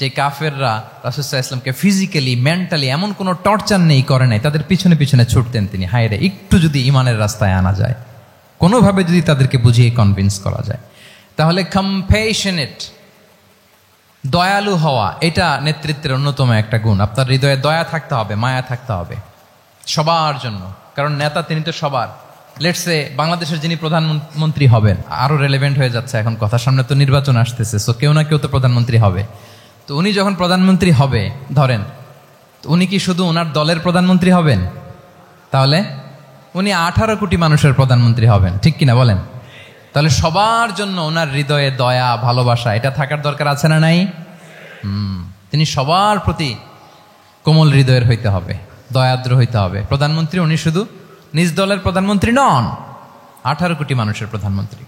যে কাফেররা রাসূল সাল্লাল্লাহু আলাইহি ওয়াসাল্লামকে ফিজিক্যালি, মেন্টালি এমন কোনো টর্চার নেই, করে নাই, তাদের পিছনে পিছনে ছুটতেন তিনি। হায় রে, একটু যদি ইমানের রাস্তায় আনা যায়, কোনোভাবে যদি তাদেরকে বুঝিয়ে কনভিন্স করা যায়, তাহলে কম্প্যাশনেট, দয়ালু হওয়া, এটা নেতৃত্বের অন্যতম একটা গুণ। আপনার হৃদয়ে দয়া থাকতে হবে, মায়া থাকতে হবে সবার জন্য, কারণ নেতা তিনি তো সবার। লেটসে বাংলাদেশের যিনি প্রধানমন্ত্রী হবেন, আরো রেলেভেন্ট হয়ে যাচ্ছে এখন কথা, সামনে তো নির্বাচন আসতেছে, সো কেউ না কেউ তো প্রধানমন্ত্রী হবে। তো উনি যখন প্রধানমন্ত্রী হবে ধরেন, উনি কি শুধু ওনার দলের প্রধানমন্ত্রী হবেন? তাহলে উনি 18 কোটি মানুষের প্রধানমন্ত্রী হবেন, ঠিক কিনা বলেন? তাহলে সবার জন্য ওনার হৃদয়ে দয়া ভালোবাসা এটা থাকার দরকার আছে না নাই? তিনি সবার প্রতি কোমল হৃদয়ের হইতে হবে, দয়াদ্র হইতে হবে। প্রধানমন্ত্রী উনি শুধু নিজ দলের প্রধানমন্ত্রী নন, 18 কোটি মানুষের প্রধানমন্ত্রী।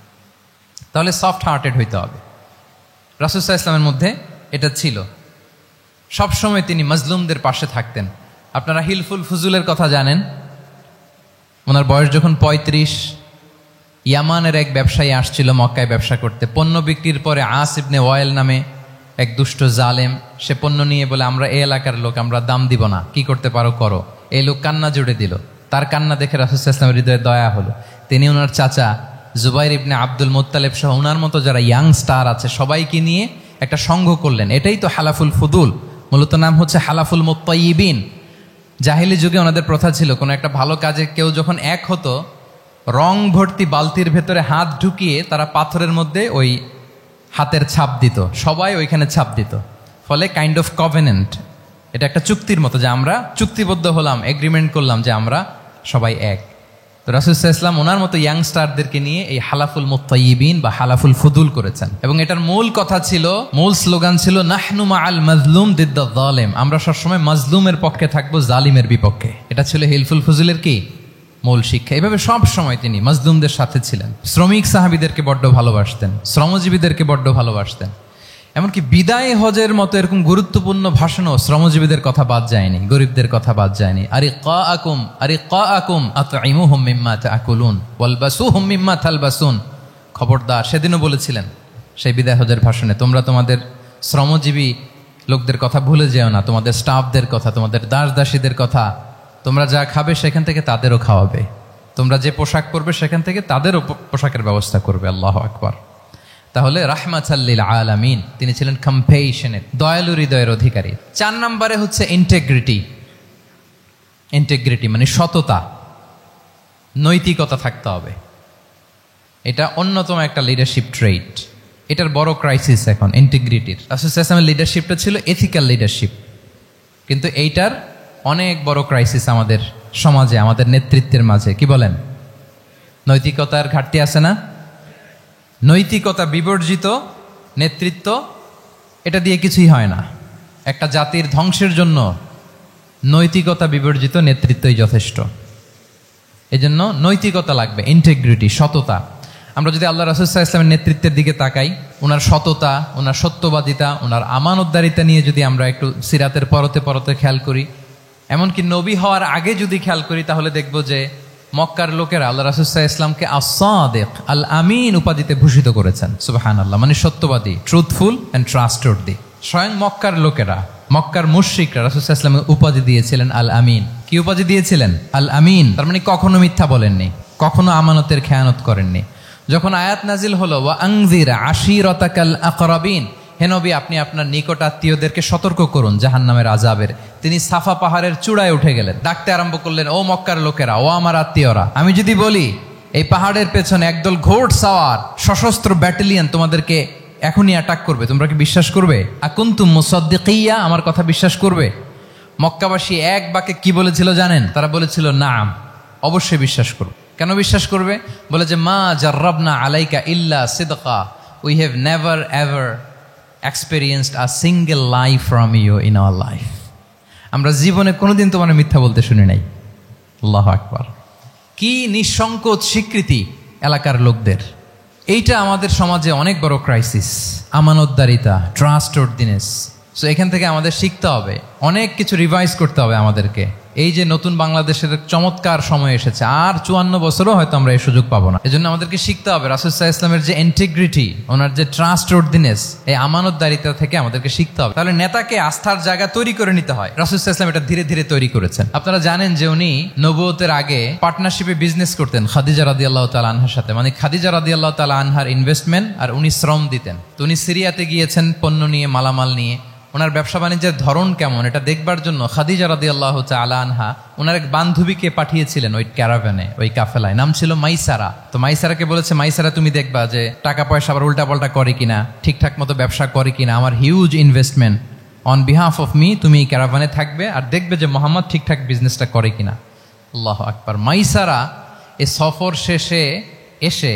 তাহলে সফট হার্টেড হইতে হবে। রাসূল সাল্লাল্লাহু আলাইহি ওয়াসাল্লামের মধ্যে এটা ছিল। সবসময় তিনি মাজলুমদের পাশে থাকতেন। আপনারা হিলফুল ফুজুলের কথা জানেন। ওনার বয়স যখন 35, ইয়ামানের এক ব্যবসায়ী আসছিল মক্কায় ব্যবসা করতে। পণ্য বিক্রির পরে আস ইবনে ওয়াইল নামে এক দুষ্ট জালেম, সে পণ্য নিয়ে বলে, আমরা এই এলাকার লোক, আমরা দাম দিব না, কি করতে পারো করো। এই লোক কান্না জুড়ে দিল। তার কান্না দেখে রাসূল সাল্লাল্লাহু আলাইহি ওয়াসাল্লামের হৃদয়ে দয়া হলো। তিনি ওনার চাচা জুবাইর ইবনে আব্দুল মুত্তালিব সহ ওনার মতো যারা ইয়াং স্টার আছে সবাইকে নিয়ে একটা সংঘ করলেন। এটাই তো হালাফুল ফুদুল, মূলত নাম হচ্ছে হালাফুল মুত্তাইয়িবিন। জাহিলি যুগে ওনাদের প্রথা ছিল, কোনো একটা ভালো কাজে কেউ যখন এক হতো, রং ভর্তি বালতির ভেতরে হাত ঢুকিয়ে তারা পাথরের মধ্যে ওই হাতের ছাপ দিত, সবাই ওইখানে ছাপ দিত। ফলে কাইন্ড অফ কভেনেন্ট, এটা একটা চুক্তির মতো যে আমরা চুক্তিবদ্ধ হলাম, এগ্রিমেন্ট করলাম যে আমরা সবাই এক। তো রাসূল সাল্লাল্লাহু আলাইহি ওয়াসাল্লাম ওনার মতো ইয়াংস্টারদেরকে নিয়ে এই হালাফুল মুত্তাইয়িবিন বা হালাফুল ফুদুল করেছেন। এবং এটার মূল কথা ছিল, মূল স্লোগান ছিল নাহনু মাআল মাজলুম দিদ্দা যালিম, আমরা সবসময় মাজলুমের পক্ষে থাকবো, জালিমের বিপক্ষে। এটা ছিল হিলফুল ফুজুলের কি মূল শিক্ষা। এইভাবে সব সময় তিনি মাজলুমদের সাথে ছিলেন। শ্রমিক সাহাবীদেরকে বড্ড ভালোবাসতেন, শ্রমজীবীদেরকে বড্ড ভালোবাসতেন। এমনকি বিদায় হজের মতো এরকম গুরুত্বপূর্ণ ভাষণও শ্রমজীবীদের কথা বাদ যায়নি, গরিবদের কথা বাদ যায়নি। আরিকাআকুম আতঈমুহুম মিম্মা তাআকুলুন ওয়ালবাসুহুম মিম্মা তালবাসুন। খবরদার, সেদিনও বলেছিলেন সেই বিদায় হজের ভাষণে, তোমরা তোমাদের শ্রমজীবী লোকদের কথা ভুলে যেও না, তোমাদের স্টাফদের কথা, তোমাদের দাস দাসীদের কথা। তোমরা যা খাবে সেখান থেকে তাদেরও খাওয়াবে, তোমরা যে পোশাক পরবে সেখান থেকে তাদেরও পোশাকের ব্যবস্থা করবে। আল্লাহু আকবার। তাহলে রাহমাতাল লিল আলামিন, তিনি ছিলেন কম্পেশনেট, দয়ালু হৃদয়ের অধিকারী। 4 নম্বরে হচ্ছে ইন্টেগ্রিটি। ইন্টেগ্রিটি মানে সততা, নৈতিকতা থাকতে হবে। এটা অন্যতম একটা লিডারশিপ ট্রেট। এটার বড় ক্রাইসিস এখন ইন্টিগ্রিটির। রাসূল সাল্লাল্লাহু আলাইহি ওয়াসাল্লামের লিডারশিপটা ছিল এথিক্যাল লিডারশিপ, কিন্তু এইটার অনেক বড় ক্রাইসিস আমাদের সমাজে, আমাদের নেতৃত্বের মাঝে। কি বলেন? নৈতিকতার ঘাটতি আছে না? নৈতিকতা বিবর্জিত নেতৃত্ব, এটা দিয়ে কিছুই হয় না। একটা জাতির ধ্বংসের জন্য নৈতিকতা বিবর্জিত নেতৃত্বই যথেষ্ট। এজন্য নৈতিকতা লাগবে, ইন্টিগ্রিটি, সততা। আমরা যদি আল্লাহ রাসূল সাল্লাল্লাহু আলাইহি ওয়াসাল্লামের নেতৃত্বের দিকে তাকাই, ওনার সততা, ওনার সত্যবাদিতা, ওনার আমানতদারিতা নিয়ে যদি আমরা একটু সিরাতের পরতে পরতে খেয়াল করি, এমনকি নবী হওয়ার আগে যদি খেয়াল করি, তাহলে দেখব যে মক্কার লোকেরা আল্লাহ রাসূল সাল্লাল্লাহু আলাইহি ওয়াসাল্লামকে আস-সাদিক, আল আমিন উপাধিতে ভূষিত করেছেন। সুবহানাল্লাহ, মানে সত্যবাদী, ট্রুথফুল এন্ড ট্রাস্টওয়ার্দি। স্বয়ং মক্কার লোকেরা, মক্কার মুশরিকরা রাসূল সাল্লাল্লাহু আলাইহি ওয়াসাল্লামকে উপাধি দিয়েছিলেন আল আমিন। কি উপাধি দিয়েছিলেন? আল আমিন। তার মানে কখনো মিথ্যা বলেননি, কখনো আমানতের খেয়ানত করেননি। যখন আয়াত নাজিল হলো ওয়া আনজির আশিরাতাকাল আকরাবিন, হে নবী আপনি আপনার নিকট আত্মীয়দেরকে সতর্ক করুন জাহান্নামের আযাবের, তিনি সাফা পাহাড়ের চূড়ায় উঠে গেলেন, ডাকতে আরম্ভ করলেন, ও মক্কার লোকেরা, ও আমার আত্মীয়রা, আমি যদি বলি এই পাহাড়ের পেছনে একদল ঘোড় সাওয়ার সশস্ত্র ব্যাটালিয়ন তোমাদেরকে এখনই অ্যাটাক করবে, তোমরা কি বিশ্বাস করবে? আকুনতুম মুসাদ্দিকিয়া, আমার কথা বিশ্বাস করবে? মক্কাবাসী এক বাক্যে কি বলেছিল জানেন? তারা বলেছিল নাম, অবশ্যই বিশ্বাস করব। কেন বিশ্বাস করবে? বলে যে মা জাররাবনা আলাইকা ইল্লা সিদকা, we have never ever experienced a single lie from you in our life. আমরা জীবনে কোনোদিন তোমার মিথ্যা বলতে শুনি নাই। আল্লাহু আকবার। কি নিঃসংকোচ স্বীকৃতি এলাকার লোকদের। এইটা আমাদের সমাজে অনেক বড় ক্রাইসিস, আমানতদারিতা, ট্রাস্টওয়ার্দিনেস। সো এখান থেকে আমাদের শিখতে হবে, অনেক কিছু রিভাইজ করতে হবে আমাদেরকে। এই যে নতুন বাংলাদেশের চমৎকার সময় এসেছে, আর 54 বছরও হয়তো আমরা এই সুযোগ পাবো না। এজন্য আমাদেরকে শিখতে হবে রাসূল সাল্লাল্লাহু আলাইহি ওয়াসাল্লামের যে ইন্টিগ্রিটি, ওনার যে ট্রাস্টওয়ার্দিনেস, এই আমানতদারিতা থেকে আমাদেরকে শিখতে হবে। তাহলে নেতাকে আস্থার জায়গা তৈরি করে নিতে হয়। রাসূল সাল্লাল্লাহু আলাইহি ওয়াসাল্লাম এটা ধীরে ধীরে তৈরি করেছেন। আপনারা জানেন যে উনি নবুয়তের আগে পার্টনারশিপে বিজনেস করতেন খাদিজা রাদিয়াল্লাহু তাআলা আনহার সাথে, মানে খাদিজা রাদিয়াল্লাহু তাআলা আনহার ইনভেস্টমেন্ট আর উনি শ্রম দিতেন। তো উনি সিরিয়াতে গিয়েছেন পণ্য নিয়ে, মালামাল নিয়ে। ওনার ব্যবসা বাণিজ্যের ধরন কেমন এটা দেখবার জন্য খাদিজা রাদিয়াল্লাহু তাআলা আনহা ওনার এক বান্ধবীকে পাঠিয়েছিলেন ওই ক্যারাভ্যানে, ওই কাফেলায়। নাম ছিল মাইসারা। তো মাইসারাকে বলেছে, মাইসারা তুমি দেখবা যে টাকা পয়সা আবার উল্টাপাল্টা করে কিনা, ঠিকঠাক মতো ব্যবসা করে কিনা, আমার huge investment, on behalf of me তুমি এই ক্যারাভ্যানে থাকবে আর দেখবে যে মোহাম্মদ ঠিকঠাক বিজনেসটা করে কিনা। আল্লাহু আকবার। মাইসারা এই সফর শেষে এসে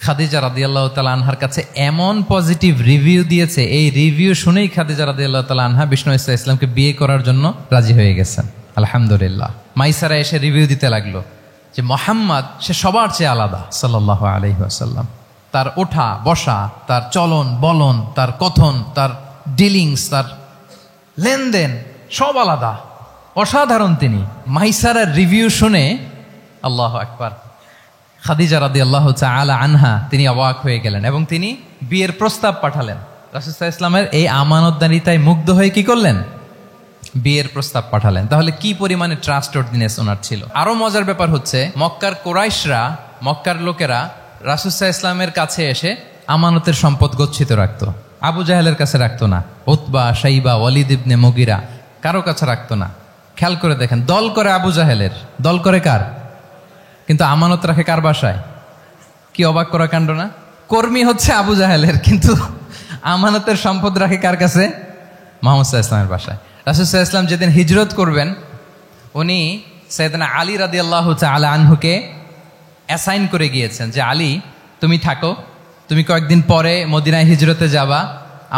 খাদিজা রাদিয়াল্লাহু তাআলা আনহার কাছে এমন পজিটিভ রিভিউ দিয়েছে, এই রিভিউ শুনেই খাদিজা রাদিয়াল্লাহু তাআলা আনহা বিষ্ণু ইসলামকে বিয়ে করার জন্য রাজি হয়ে গেছেন। আলহামদুলিল্লাহ। মাইসারা এসে রিভিউ দিতে লাগলো যে মোহাম্মদ সে সবার চেয়ে আলাদা সাল্লাল্লাহু আলাইহি ওয়াসাল্লাম। তার ওঠা বসা, তার চলন বলন, তার কথন, তার ডিলিংস, তার লেনদেন সব আলাদা, অসাধারণ তিনি। মাইসারার রিভিউ শুনে আল্লাহু আকবার, খাদিজা রাদিয়াল্লাহু তাআলা আনহা তিনি অবাক হয়ে গেলেন এবং তিনি বিয়ের প্রস্তাব পাঠালেন। রাসূল সাল্লাল্লাহু আলাইহি ওয়াসাল্লামের এই আমানতদারিতায় মুগ্ধ হয়ে কি করলেন? বিয়ের প্রস্তাব পাঠালেন। তাহলে কি পরিমাণে ট্রাস্টওয়ার্দিনেস ওনার ছিল। আরো মজার ব্যাপার হচ্ছে, মক্কার কুরাইশরা, মক্কার লোকেরা রাসূল সাল্লাল্লাহু আলাইহি ওয়াসাল্লামের কাছে এসে আমানতের সম্পদ গচ্ছিত রাখতো। আবু জাহেলের কাছে রাখতো না, উতবা, শাইবা, ওয়ালিদ ইবনে মুগিরা কারো কাছে রাখতো না। খেয়াল করে দেখেন, দল করে আবু জাহেলের, দল করে কার? কিন্তু আমানত রাখে কার বাসায়? কি অবাক করা কাণ্ড না? কর্মী হচ্ছে আবু জাহেলের, কিন্তু আমানতের সম্পদ রাখে কার কাছে? মুহাম্মদ সাল্লাল্লাহু আলাইহি ওয়াসাল্লামের বাসায়। রাসূল সাল্লাল্লাহু আলাইহি ওয়াসাল্লাম যেদিন হিজরত করবেন, উনি সাইয়েদনা আলী রাদিয়াল্লাহু তাআলা আনহুকে অ্যাসাইন করে গিয়েছেন যে আলী তুমি থাকো, তুমি কয়েকদিন পরে মদিনায় হিজরতে যাবা,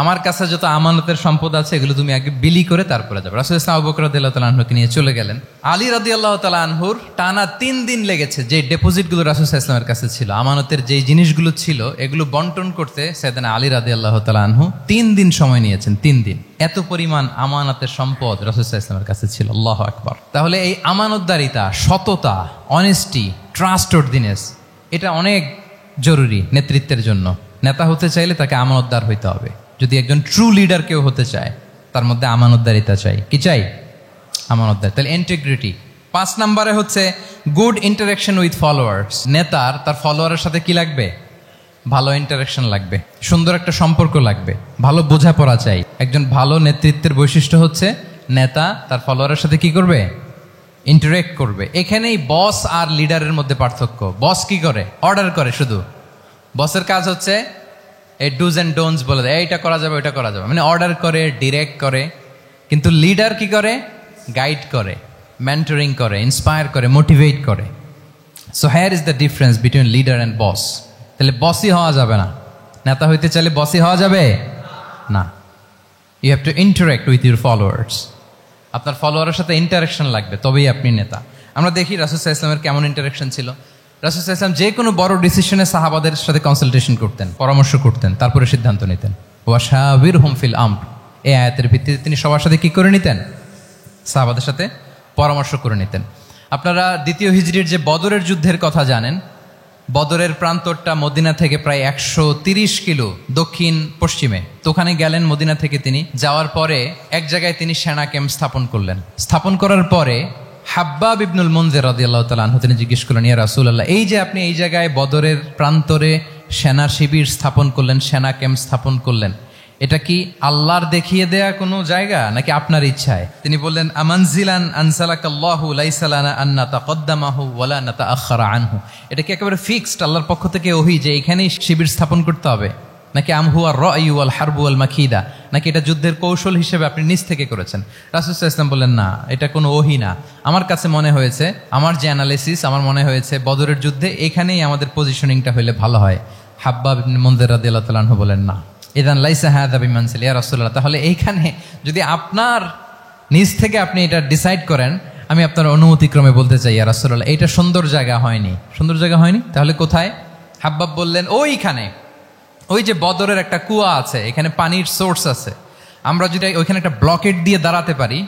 আমার কাছে যত আমানতের সম্পদ আছে এগুলো তুমি আগে বিলি করে তারপরে যাবে। রাসূল সাল্লাল্লাহু আবু বকর রাদিয়াল্লাহু তাআলা আনহুকে নিয়ে চলে গেলেন। আলী রাদিয়াল্লাহু তাআলা আনহুর টানা 3 দিন লেগেছে যে ডেপোজিটগুলো রাসূল সাল্লাল্লাহু আলাইহি ওয়াসাল্লামের কাছে ছিল, আমানতের যেই জিনিসগুলো ছিল এগুলো বন্টন করতে সাইয়েদনা আলী রাদিয়াল্লাহু তাআলা আনহু 3 দিন সময় নিয়েছেন। 3 দিন। এত পরিমাণ আমানতের সম্পদ রাসূল সাল্লাল্লাহু আলাইহি ওয়াসাল্লামের কাছে ছিল। আল্লাহু আকবার। তাহলে এই আমানতদারিতা, সততা, অনেস্টি, ট্রাস্টওয়ার্দিনেস এটা অনেক জরুরি নেতৃত্বের জন্য। নেতা হতে চাইলে তাকে আমানতদার হইতে হবে। যদি একজন ট্রু লিডার কেউ হতে চায়, তার মধ্যে আমানতদারিতা চাই। কি চাই? আমানতদার। তাহলে ইন্টিগ্রিটি। 5 নম্বরে হচ্ছে গুড ইন্টারাকশন উইথ ফলোয়ার্স। নেতার তার ফলোয়ারের সাথে কি লাগবে? ভালো ইন্টারাকশন লাগবে, সুন্দর একটা সম্পর্ক লাগবে, ভালো বোঝাপড়া চাই। একজন ভালো নেতৃত্বের বৈশিষ্ট্য হচ্ছে নেতা তার ফলোয়ারের সাথে কি করবে? ইন্টারেক্ট করবে। এখানেই বস আর লিডারের মধ্যে পার্থক্য। বস কি করে? অর্ডার করে শুধু। বসের কাজ হচ্ছে এই ডুজ অ্যান্ড ডোন্টস বলে দেয়, এইটা করা যাবে, ওইটা করা যাবে, মানে অর্ডার করে, ডিরেক্ট করে। কিন্তু লিডার কি করে? গাইড করে, মেন্টরিং করে, ইন্সপায়ার করে, মোটিভেট করে। So here is the difference between leader and boss. তাহলে বসই হওয়া যাবে না। নেতা হইতে চাইলে বসই হওয়া যাবে না। You have to interact with your followers. আপনার ফলোয়ারের সাথে ইন্টারাকশন লাগবে, তবেই আপনি নেতা। আমরা দেখি রাসূল সাল্লাল্লাহু আলাইহি ওয়াসাল্লামের কেমন ইন্টারাকশন ছিল। রাসূল সাল্লাল্লাহু আলাইহি ওয়াসাল্লাম যে কোনো বড় ডিসিশনে সাহাবাদের সাথে কনসালটেশন করতেন, পরামর্শ করতেন, তারপরে সিদ্ধান্ত নিতেন। ওয়াশাবিরহুম ফিল আমর, এই আয়াতের ভিত্তিতে তিনি সবার সাথে কি করে নিতেন? সাহাবাদের সাথে পরামর্শ করে নিতেন। আপনারা দ্বিতীয় হিজরির যে বদরের যুদ্ধের কথা জানেন, বদরের প্রান্তরটা মদিনা থেকে প্রায় 130 কিলো দক্ষিণ পশ্চিমে। তো ওখানে গেলেন মদিনা থেকে। তিনি যাওয়ার পরে এক জায়গায় তিনি সেনা ক্যাম্প স্থাপন করলেন। স্থাপন করার পরে হাব্বাব ইবনুল মুনজির রাদিয়াল্লাহু তাআলা আনহু তিনি জিজ্ঞেস করলেন, ইয়া রাসূলুল্লাহ, এই যে আপনি এই জায়গায় বদরের প্রান্তরে সেনা শিবির স্থাপন করলেন, সেনা ক্যাম্প স্থাপন করলেন, এটা কি আল্লাহর দেখিয়ে দেয়া কোনো জায়গা নাকি আপনার ইচ্ছায়? তিনি বললেন, আমানজিলান আনসালাকাল্লাহু লাইসা লানা আন নাতাকদ্দামাহু ওয়ালা নাতাআখারা আনহু। এটা কি একেবারে ফিক্সড আল্লাহর পক্ষ থেকে ওহী যে এখানেই শিবির স্থাপন করতে হবে, নাকি আমহুয়া রায়ু ওয়াল হারবু ওয়াল মাকিদা, নাকি এটা যুদ্ধের কৌশল হিসেবে আপনি নিজ থেকে করেছেন? রাসূল সাল্লাল্লাহু আলাইহি ওয়াসাল্লাম বললেন, না, এটা কোনো ওহী না। আমার কাছে মনে হয়েছে, আমার যে অ্যানালিসিস, আমার মনে হয়েছে বদরের যুদ্ধে এখানেই আমাদের পজিশনিংটা হইলে ভালো হয়। হাব্বাব ইবনে মুনজির রাদিয়াল্লাহু তাআলা আনহু বলেন, না, ইদান লাইসা হাযা বিমানসিল ইয়া রাসূলুল্লাহ, তাহলে এইখানে যদি আপনার নিজ থেকে আপনি এটা ডিসাইড করেন, আমি আপনার অনুমতিক্রমে বলতে চাই ইয়া রাসূলুল্লাহ, এটা সুন্দর জায়গা হয়নি। সুন্দর জায়গা হয়নি? তাহলে কোথায়? হাব্বাব বললেন, ওইখানে, ওই যে বদরের একটা কুয়া আছে, এখানে পানির সোর্স আছে। আমরা যদি ওইখানে একটা ব্লকেট দিয়ে দাঁড়াতে পারি,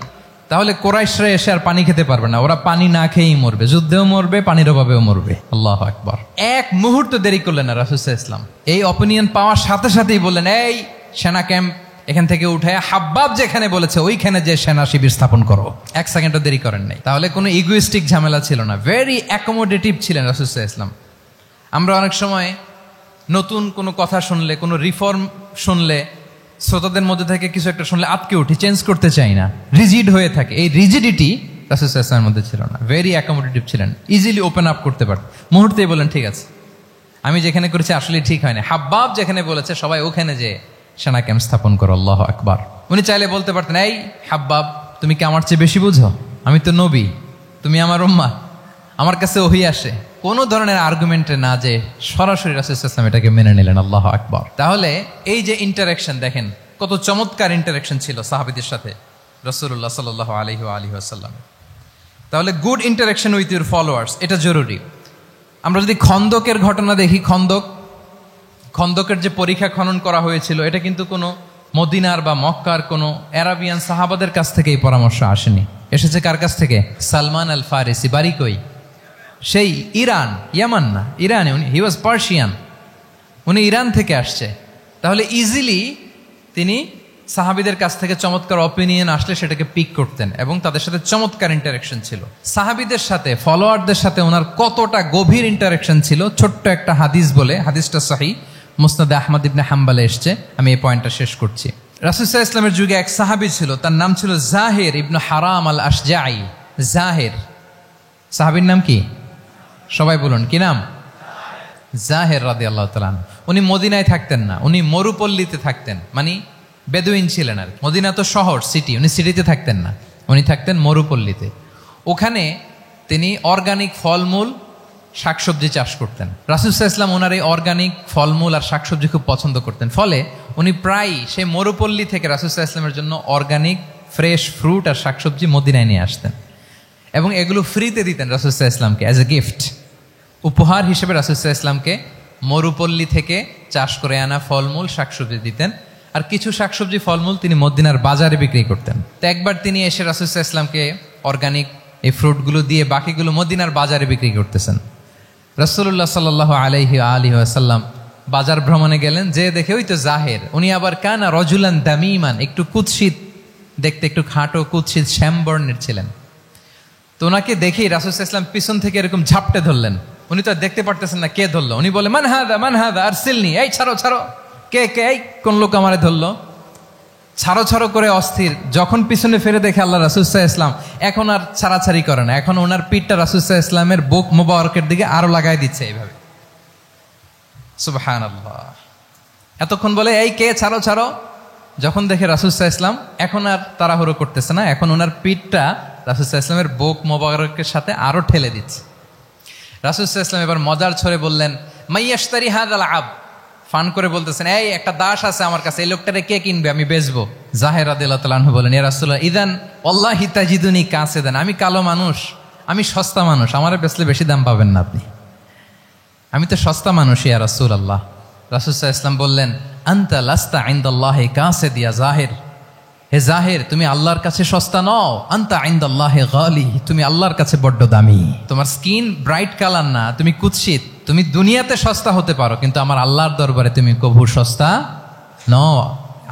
তাহলে কোরাইশরা এসে আর পানি খেতে পারবে না। ওরা পানি না খেয়েই মরবে, যুদ্ধেও মরবে, পানির অভাবেও মরবে। আল্লাহু আকবার। এক মুহূর্ত দেরি করলেন না রাসূল সাল্লাল্লাহু আলাইহি ওয়াসাল্লাম। এই অপিনিয়ন পাওয়ার সাথে সাথেই বললেন, এই সেনা ক্যাম্প এখান থেকে উঠে হাব্বাব যেখানে বলেছে ওইখানে যে সেনা শিবির স্থাপন করো। 1 সেকেন্ডও দেরি করেন নাই। তাহলে কোনো ইগোইস্টিক ঝামেলা ছিল না। ভেরি অ্যাকোমোডেটিভ ছিলেন রাসূল সাল্লাল্লাহু আলাইহি ওয়াসাল্লাম। আমরা অনেক সময় নতুন কোনো কথা শুনলে, কোনো রিফর্ম শুনলে, শ্রোতাদের মধ্যে থেকে কিছু একটা শুনলে আটকে উঠি, চেঞ্জ করতে চাই না, রিজিড হয়ে থাকে। এই রিজিডিটি রাসূল সাল্লাল্লাহু আলাইহি ওয়াসাল্লামের মধ্যে ছিল না। ভেরি অ্যাকোমোডেটিভ ছিলেন, ইজিলি ওপেন আপ করতে পারতেন। মুহূর্তেই বলেন, ঠিক আছে, আমি যেখানে করেছি আসলে ঠিক হয় না। হাব্বাব যেখানে বলেছে সবাই ওখানে যে সেনা ক্যাম্প স্থাপন করো। আল্লাহু আকবার। উনি চাইলে বলতে পারতেন, এই হাব্বাব, তুমি কি আমার চেয়ে বেশি বুঝো? আমি তো নবী, তুমি আমার উম্মাহ, আমার কাছে ওহী আসে, কোনো ধরনের আর্গুমেন্টে না যে সরাসরি রাসূল সাল্লাল্লাহু আলাইহি ওয়াসাল্লাম এটাকে মেনে নিলেন। আল্লাহু আকবার। তাহলে এই যে ইন্টারাকশন দেখেন, কত চমৎকার ইন্টারাকশন ছিল সাহাবীদের সাথে রাসূলুল্লাহ সাল্লাল্লাহু আলাইহি ওয়াসাল্লাম। তাহলে good interaction with your followers, এটা জরুরি। আমরা যদি খন্দকের ঘটনা দেখি, খন্দকের যে পরীক্ষা খনন করা হয়েছিল, এটা কিন্তু কোনো মদিনার বা মক্কার কোনো আরাবিয়ান সাহাবাদের কাছ থেকে এই পরামর্শ আসেনি। এসেছে কার কাছ থেকে? সালমান আল ফারিসি। বাড়ি কই? সেই ইরান, ইয়ামান না, ইরানে। হি ওয়াজ পার্সিয়ান, উনি ইরান থেকে আসছে। তাহলে ইজিলি তিনি সাহাবিদের কাছ থেকে চমৎকার অপিনিয়ন আসলে সেটাকে পিক করতেন এবং তাদের সাথে চমৎকার ইন্টারাকশন ছিল। সাহাবিদের সাথে, ফলোয়ারদের সাথে ওনার কতটা গভীর ইন্টারাকশন ছিল, ছোট্ট একটা হাদিস বলে, হাদিসটা সহিহ মুসনাদে আহমদ ইবনে হাম্বালে এসছে। আমি এই পয়েন্টটা শেষ করছি। রাসূল সাল্লাল্লাহু আলাইহি ওয়াসাল্লামের যুগে এক সাহাবী ছিল, তার নাম ছিল জাহির ইবনে হারাম আল আশজাঈ। জাহির সাহাবীর নাম কি? সবাই বলুন, কি নাম? জাহির রাদিয়াল্লাহু তাআলা। উনি মদিনায় থাকতেন না, উনি মরুপল্লীতে থাকতেন, মানে বেদুইন ছিলেন আর। মদিনা তো শহর, সিটি, উনি সিটিতে থাকতেন না, উনি থাকতেন মরুপল্লীতে। ওখানে তিনি অর্গানিক ফলমূল শাকসবজি চাষ করতেন। রাসূল সাল্লাল্লাহু আলাইহি ওয়াসাল্লাম ওনার এই অর্গানিক ফলমূল আর শাকসবজি খুব পছন্দ করতেন। ফলে উনি প্রায় সেই মরুপল্লী থেকে রাসূল সাল্লাল্লাহু আলাইহি ওয়াসাল্লামের জন্য অর্গানিক ফ্রেশ ফ্রুট আর শাকসবজি মদিনায় নিয়ে আসতেন এবং এগুলো ফ্রিতে দিতেন রাসূল সাল্লাল্লাহু আলাইহি ওয়াসাল্লামকে অ্যাজ এ গিফট। উপহার হিসেবে রাসূল সাল্লাল্লাহু আলাইহি ওয়াসাল্লামকে মরুপল্লী থেকে চাষ করে আনা ফলমূল শাকসবজি দিতেন, আর কিছু শাকসবজি ফলমূল তিনি মদিনার বাজারে বিক্রি করতেন। তো একবার তিনি এসে রাসূল সাল্লাল্লাহু আলাইহি ওয়াসাল্লামকে অর্গানিক এই ফ্রুটগুলো দিয়ে বাকিগুলো মদিনার বাজারে বিক্রি করতেছেন। রাসূলুল্লাহ সাল্লাল্লাহু আলাইহি ওয়াসাল্লাম বাজার ভ্রমণে গেলেন, যে দেখে ওই তো জাহির, উনি আবার কানা রজুলান দামিমান, একটু কুৎসিত দেখতে, একটু খাটো কুৎসিত শ্যামবর্ণের ছিলেন। তো ওনাকে দেখেই রাসূল সাল্লাল্লাহু আলাইহি ওয়াসাল্লাম পিছন থেকে এরকম ঝাপটে ধরলেন। উনি তো আর দেখতে পারতেছেন না কে ধরলো। উনি বলে, মান হাদা আরসিলনি, এই ছাড়ো ছাড়ো, কে কে, এই কোন লোক আমারে ধরলো, ছাড়ো ছাড়ো করে অস্থির। যখন পিছনে ফিরে দেখে আল্লাহ রাসূল সাল্লাল্লাহু আলাইহি ওয়াসাল্লাম, এখন আর ছাড়াছাড়ি করে না, এখন ওনার পিঠটা রাসূল সাল্লাল্লাহু আলাইহি ওয়াসাল্লামের বুক মোবারকের দিকে আরো লাগাই দিচ্ছে এইভাবে। সুবহানাল্লাহ। এতক্ষণ বলে এই কে, ছাড়ো ছাড়ো, যখন দেখে রাসূল সাল্লাল্লাহু আলাইহি ওয়াসাল্লাম এখন আর তাড়াহুড়ো করতেছে না, এখন ওনার পিঠটা রাসূল সাল্লাল্লাহু আলাইহি ওয়াসাল্লামের বুক মোবারকের সাথে আরো ঠেলে দিচ্ছে। রাসূল সাল্লাল্লাহু আলাইহি ওয়াসাল্লাম এবার মজার ছলে বললেন, মাইয়াশতারি হাযাল আব, ফান করে বলতেছেন, এই একটা দাস আছে আমার কাছে, এই লোকটারে কে কিনবে, আমি বেচবো। জাহির রাদিয়াল্লাহু তাআলা আনহু বলেন, ইয়া রাসূলুল্লাহ ইদান ওয়াল্লাহি তাজিদুনি কাসিদান, আমি কালো মানুষ, আমি সস্তা মানুষ, আমারে বেচলে বেশি দাম পাবেন না আপনি, আমি তো সস্তা মানুষ ইয়া রাসূলুল্লাহ। রাসূল সাল্লাল্লাহু আলাইহি ওয়াসাল্লাম বললেন, আনতা লাস্তা ইনদাল্লাহি কাসিদ ইয়া জাহির, হে জাহির তুমি আল্লাহর কাছে সস্তা নও, আনতা ইনদাল্লাহি গালি, তুমি আল্লাহর কাছে বড্ড দামি। তোমার স্কিন ব্রাইট কালার না, তুমি কুৎসিত, তুমি দুনিয়াতে সস্তা হতে পারো কিন্তু আমার আল্লাহর দরবারে তুমি কভু সস্তা নও।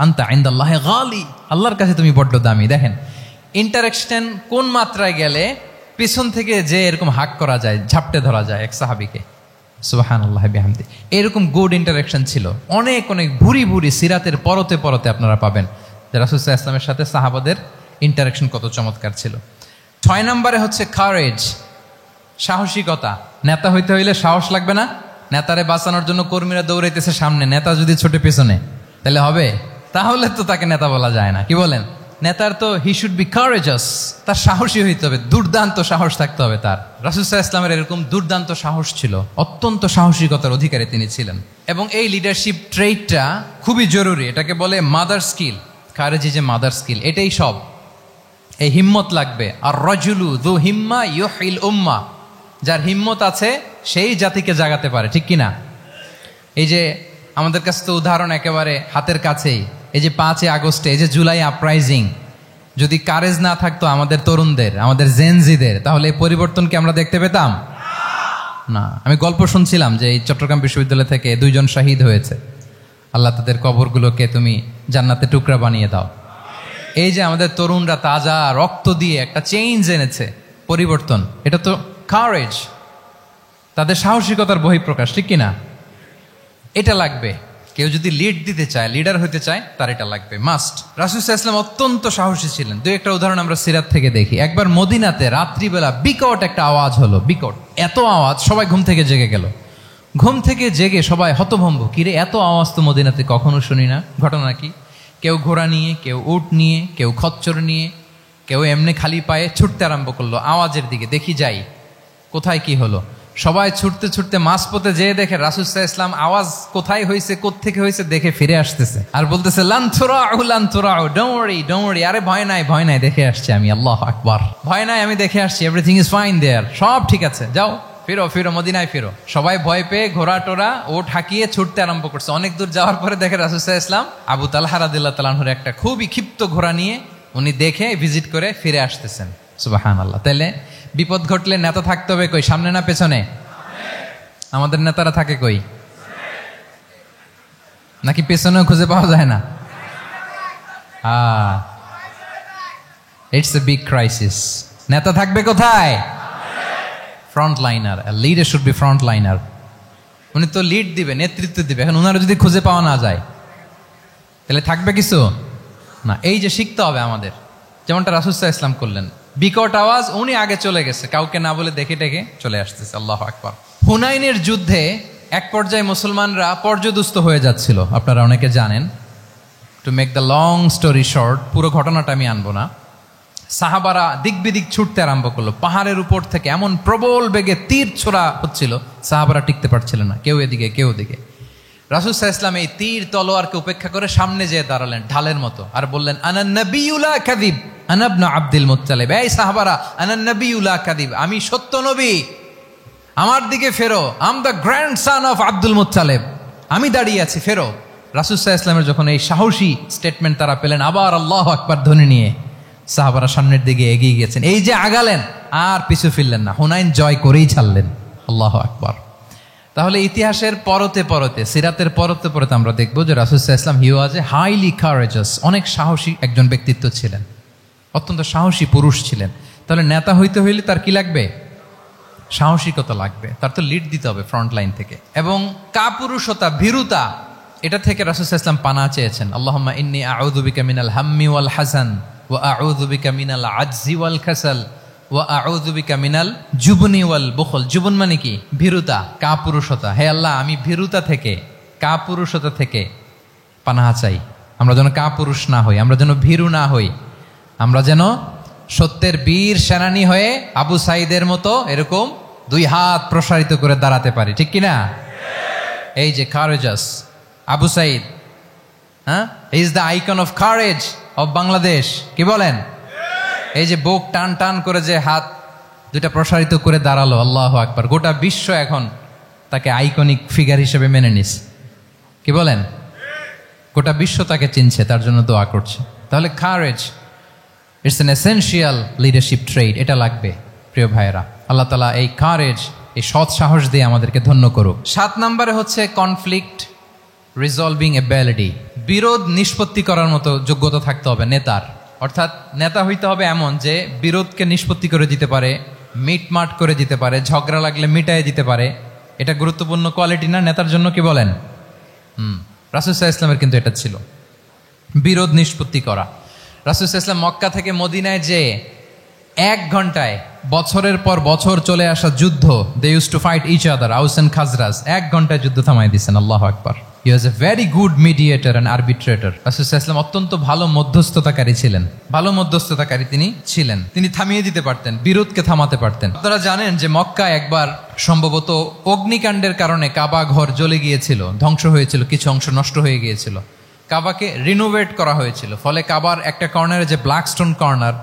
আনতা ইনদাল্লাহি গালি, আল্লাহর কাছে তুমি বড্ড দামি। দেখেন ইন্টারাকশন কোন মাত্রায় গেলে পিছন থেকে যে এরকম হাক করা যায়, ঝাপটে ধরা যায় এক সাহাবীকে। সুবহানাল্লাহি বিহামদি। এরকম গুড ইন্টারাকশন ছিল অনেক অনেক ভুরি ভুরি সিরাতের পরতে পরতে আপনারা পাবেন যে রাসূল সাল্লাল্লাহু আলাইহি ওয়াসাল্লামের সাথে সাহাবাদের ইন্টারাকশন কত চমৎকার ছিল। 6 নম্বরে হচ্ছে কারেজ, সাহসিকতা। নেতা হইতে হইলে সাহস লাগবে না? নেতারে বাঁচানোর জন্য কর্মীরা দৌড়াইতেছে সামনে, নেতা যদি ছোটে পেছনে, তাহলে হবে? তাহলে তো তাকে নেতা বলা যায় না। কি বলেন? নেতার তো হি শুড বি কারেজাস, তার সাহসী হইতে হবে, দুর্দান্ত সাহস থাকতে হবে তার। রাসূল সাল্লাল্লাহু আলাইহি ওয়াসাল্লামের এরকম দুর্দান্ত সাহস ছিল, অত্যন্ত সাহসিকতার অধিকারী তিনি ছিলেন। এবং এই লিডারশিপ ট্রেইটটা খুবই জরুরি, এটাকে বলে মাদার স্কিল। কারেজি যে মাদার স্কিল, এটাই সব। এই হিম্মত লাগবে। আর রাজুলু যু হিম্মা ইউহিল উম্মা, যার হিম্মত আছে সেই জাতিকে জাগাতে পারে, ঠিক কিনা? এই যে আমাদের কাছে তো উদাহরণ একেবারে হাতের কাছেই, এই যে 5 আগস্টে, এই যে জুলাই আপরাইজিং, যদি কারেজ না থাকতো আমাদের তরুণদের, আমাদের জেনজিদের, তাহলে এই পরিবর্তন কি আমরা দেখতে পেতাম না? আমি গল্প শুনছিলাম যে এই চট্টগ্রাম বিশ্ববিদ্যালয় থেকে 2 জন শহীদ হয়েছে, আল্লাহ তাদের কবরগুলোকে তুমি জান্নাতে টুকরা বানিয়ে দাও। এই যে আমাদের তরুণরা তাজা রক্ত দিয়ে একটা চেঞ্জ এনেছে, পরিবর্তন, এটা তো কারেজ, তাদের সাহসিকতার বহিঃপ্রকাশ, ঠিক কিনা? এটা লাগবে। কেউ যদি লিড দিতে চায়, লিডার হতে চায়, তার এটা লাগবে, মাস্ট। রাসূল সাল্লাল্লাহু আলাইহি ওয়াসাল্লাম অত্যন্ত সাহসী ছিলেন। 2-1টা উদাহরণ আমরা সিরাত থেকে দেখি। একবার মদিনাতে রাত্রিবেলা বিকট একটা আওয়াজ হলো, বিকট এত আওয়াজ, সবাই ঘুম থেকে জেগে গেল। ঘুম থেকে জেগে সবাই হতভম্ব, কিরে এত আওয়াজ তো মদিনাতে কখনো শুনি না, ঘটনা কি? কেউ ঘোড়া নিয়ে, কেউ উট নিয়ে, কেউ খচ্চর নিয়ে, কেউ এমনি খালি পায়ে ছুটতে আরম্ভ করলো আওয়াজের দিকে, দেখি যাই। কোথায় কি হলো। সবাই ছুটতে ছুটতে মাঝপথে যেয়ে দেখে রাসূল সাল্লাল্লাহু আলাইহি ওয়াসাল্লাম আওয়াজ কোথায় হয়েছে, কোত্থেকে হয়েছে দেখে ফিরে আসতেছে আর বলতেছে লান তুরাউ, ডোন্ট ওয়ারি, আরে ভয় নাই, দেখে আসছি আমি। আল্লাহু আকবার। ভয় নাই, আমি দেখে আসছি, এভরিথিং ইজ ফাইন দেয়ার, সব ঠিক আছে, যাও ফিরো মদিনায় ফিরো। সবাই ভয় পেয়ে ঘোড়া টোরা হাঁকিয়ে ছুটতে আরম্ভ করছে। অনেক দূর যাওয়ার পরে দেখে রাসূল সাল্লাল্লাহু আলাইহি ওয়াসাল্লাম আবু তালহা রাদিয়াল্লাহু তাআলা আনহুর একটা খুবই ক্ষিপ্ত ঘোড়া নিয়ে উনি দেখে ভিজিট করে ফিরে আসতেছেন। সুবহানাল্লাহ। তাহলে বিপদ ঘটলে নেতা থাকতে হবে কই, সামনে না পেছনে? আমাদের নেতারা থাকে কই? নাকি পেছনেও খুঁজে পাওয়া যায় না? It's a big crisis. নেতা থাকবে কোথায়? Front liner. Leader should be front liner. উনি তো লিড দিবে, নেতৃত্ব দিবে। এখন উনারা যদি খুঁজে পাওয়া না যায় তাহলে থাকবে কিছু না। এই যে শিখতে হবে আমাদের, যেমনটা রাসূল সাল্লাল্লাহু আলাইহি ওয়াসাল্লাম করলেন। বিকট আওয়াজ, উনি আগে চলে গেছে, কাউকে না বলে দেখে ডেকে চলে আসতেছে। আল্লাহু আকবার। হুনাইনের যুদ্ধে এক পর্যায়ে মুসলমানরা পর্যদুস্ত হয়ে যাচ্ছিল, আপনারা অনেকে জানেন। To make the long story short, পুরো ঘটনাটা আমি আনবো না। সাহাবারা দিক বিদিক ছুটতে আরম্ভ করলো। পাহাড়ের উপর থেকে এমন প্রবল বেগে তীর ছোড়া হচ্ছিল, সাহাবারা টিকতে পারছিল না, কেউ এদিকে কেউ ওদিকে। রাসূল সাল্লাল্লাহু আলাইহি ওয়াসাল্লাম এই তীর তলোয়ারকে উপেক্ষা করে সামনে যেয়ে দাঁড়ালেন ঢালের মতো, আর বললেন আনা নবিয়্যু লা কাযিব আনা ইবনু আব্দুল মুত্তালিব। এই সাহাবারা, আনা নবিয়্যু লা কাযিব, আমি সত্য নবী, আমার দিকে ফেরো। I'm the grandson of Abdul Muttalib, আমি দাঁড়িয়ে আছি, ফেরো। রাসূল সাল্লাল্লাহু আলাইহি ওয়াসাল্লামের যখন এই সাহসী স্টেটমেন্ট তারা পেলেন, আবার আল্লাহু আকবার ধ্বনি নিয়ে সাহাবারা সামনের দিকে এগিয়ে গেছেন। এই যে আগালেন, আর পিছু ফিরলেন না, হুনাইন জয় করেই ছাড়লেন। আল্লাহু আকবার। তাহলে ইতিহাসের পরতে পরতে, সিরাতের পরতে পরতে আমরা দেখবো যে রাসূল সাল্লাল্লাহু আলাইহি ওয়াসাল্লাম হি ওয়াজ এ হাইলি কারেজাস, অনেক সাহসী একজন ব্যক্তিত্ব ছিলেন, অত্যন্ত সাহসী পুরুষ ছিলেন। তাহলে নেতা হইতে হইলে তার কি লাগবে? সাহসিকতা লাগবে, তার তো লিড দিতে হবে ফ্রন্ট লাইন থেকে। এবং কাপুরুষতা, ভীরুতা, এটা থেকে রাসূল সাল্লাল্লাহু আলাইহি ওয়াসাল্লাম পানাহ চেয়েছেন। আল্লাহুম্মা ইন্নী আউযু বিকা মিনাল হাম্মি ওয়াল হাযান ওয়া আউযু বিকা মিনাল আজজি ওয়াল কাসাল ওয়া আউযু বিকা মিনাল জুবনি ওয়াল বুখল। জুবন মানে কি? ভীরুতা, কাপুরুষতা। হে আল্লাহ, আমি ভীরুতা থেকে, কাপুরুষতা থেকে পানাহ চাই। আমরা যেন কাপুরুষ না হই, আমরা যেন ভীরু না হই, আমরা যেন সত্যের বীর সেনানী হয়ে আবু সাঈদের মতো এরকম দুই হাত প্রসারিত করে দাঁড়াতে পারি, ঠিক কিনা? এই যে কারেজাস আবু সাঈদ, হ্যাঁ, he is the icon of courage of Bangladesh. কি বলেন? এই যে বুক টান টান করে যে হাত দুইটা প্রসারিত করে দাঁড়ালো, আল্লাহু আকবার। গোটা বিশ্ব এখন তাকে আইকনিক ফিগার হিসেবে মেনে নিস। কি বলেন? গোটা বিশ্ব তাকে চিনছে, তার জন্য দোয়া করছে। তাহলে courage, it's an essential leadership trade, এটা লাগবে প্রিয় ভাইয়েরা। আল্লাহ তাআলা এই কারেজ, এই সৎ সাহস দিয়ে আমাদেরকে ধন্য করুক। 7 নম্বরে হচ্ছে কনফ্লিক্ট রিজলভিং এবিলিটি, বিরোধ নিষ্পত্তি করার মতো যোগ্যতা থাকতে হবে নেতার। অর্থাৎ নেতা হইতে হবে এমন যে বিরোধকে নিষ্পত্তি করে দিতে পারে, মিটমাট করে দিতে পারে, ঝগড়া লাগলে মিটায়ে দিতে পারে। এটা গুরুত্বপূর্ণ কোয়ালিটি না নেতার জন্য? কি বলেন? রাসূল সাল্লাল্লাহু আলাইহি ওয়াসাল্লামের কিন্তু এটা ছিল, বিরোধ নিষ্পত্তি করা। রাসূল সাল্লাল্লাহু আলাইহি ওয়াসাল্লাম মক্কা থেকে মদিনায় যে 1 ঘন্টায় বছরের পর বছর চলে আসা যুদ্ধ, they use to fight each other, Aws and Khazraj, 1 ঘন্টায় যুদ্ধ থামাই দিয়েছেন। আল্লাহু আকবার। He was a very good mediator and arbitrator. রাসূল সাল্লাল্লাহু আলাইহি ওয়াসাল্লাম অত্যন্ত ভালো মধ্যস্থতাকারী ছিলেন, ভালো মধ্যস্থতাকারী তিনি ছিলেন। তিনি থামিয়ে দিতে পারতেন, বিরোধকে থামাতে পারতেন। আপনারা জানেন যে মক্কায় একবার সম্ভবত অগ্নিকাণ্ডের কারণে কাবা ঘর জ্বলে গিয়েছিল, ধ্বংস হয়েছিল, কিছু অংশ নষ্ট হয়ে গিয়েছিল। কাবাকে রিনোভেট করা হয়েছিল, ফলে কাবার একটা কর্নারে যে ব্ল্যাক স্টোন কর্নার,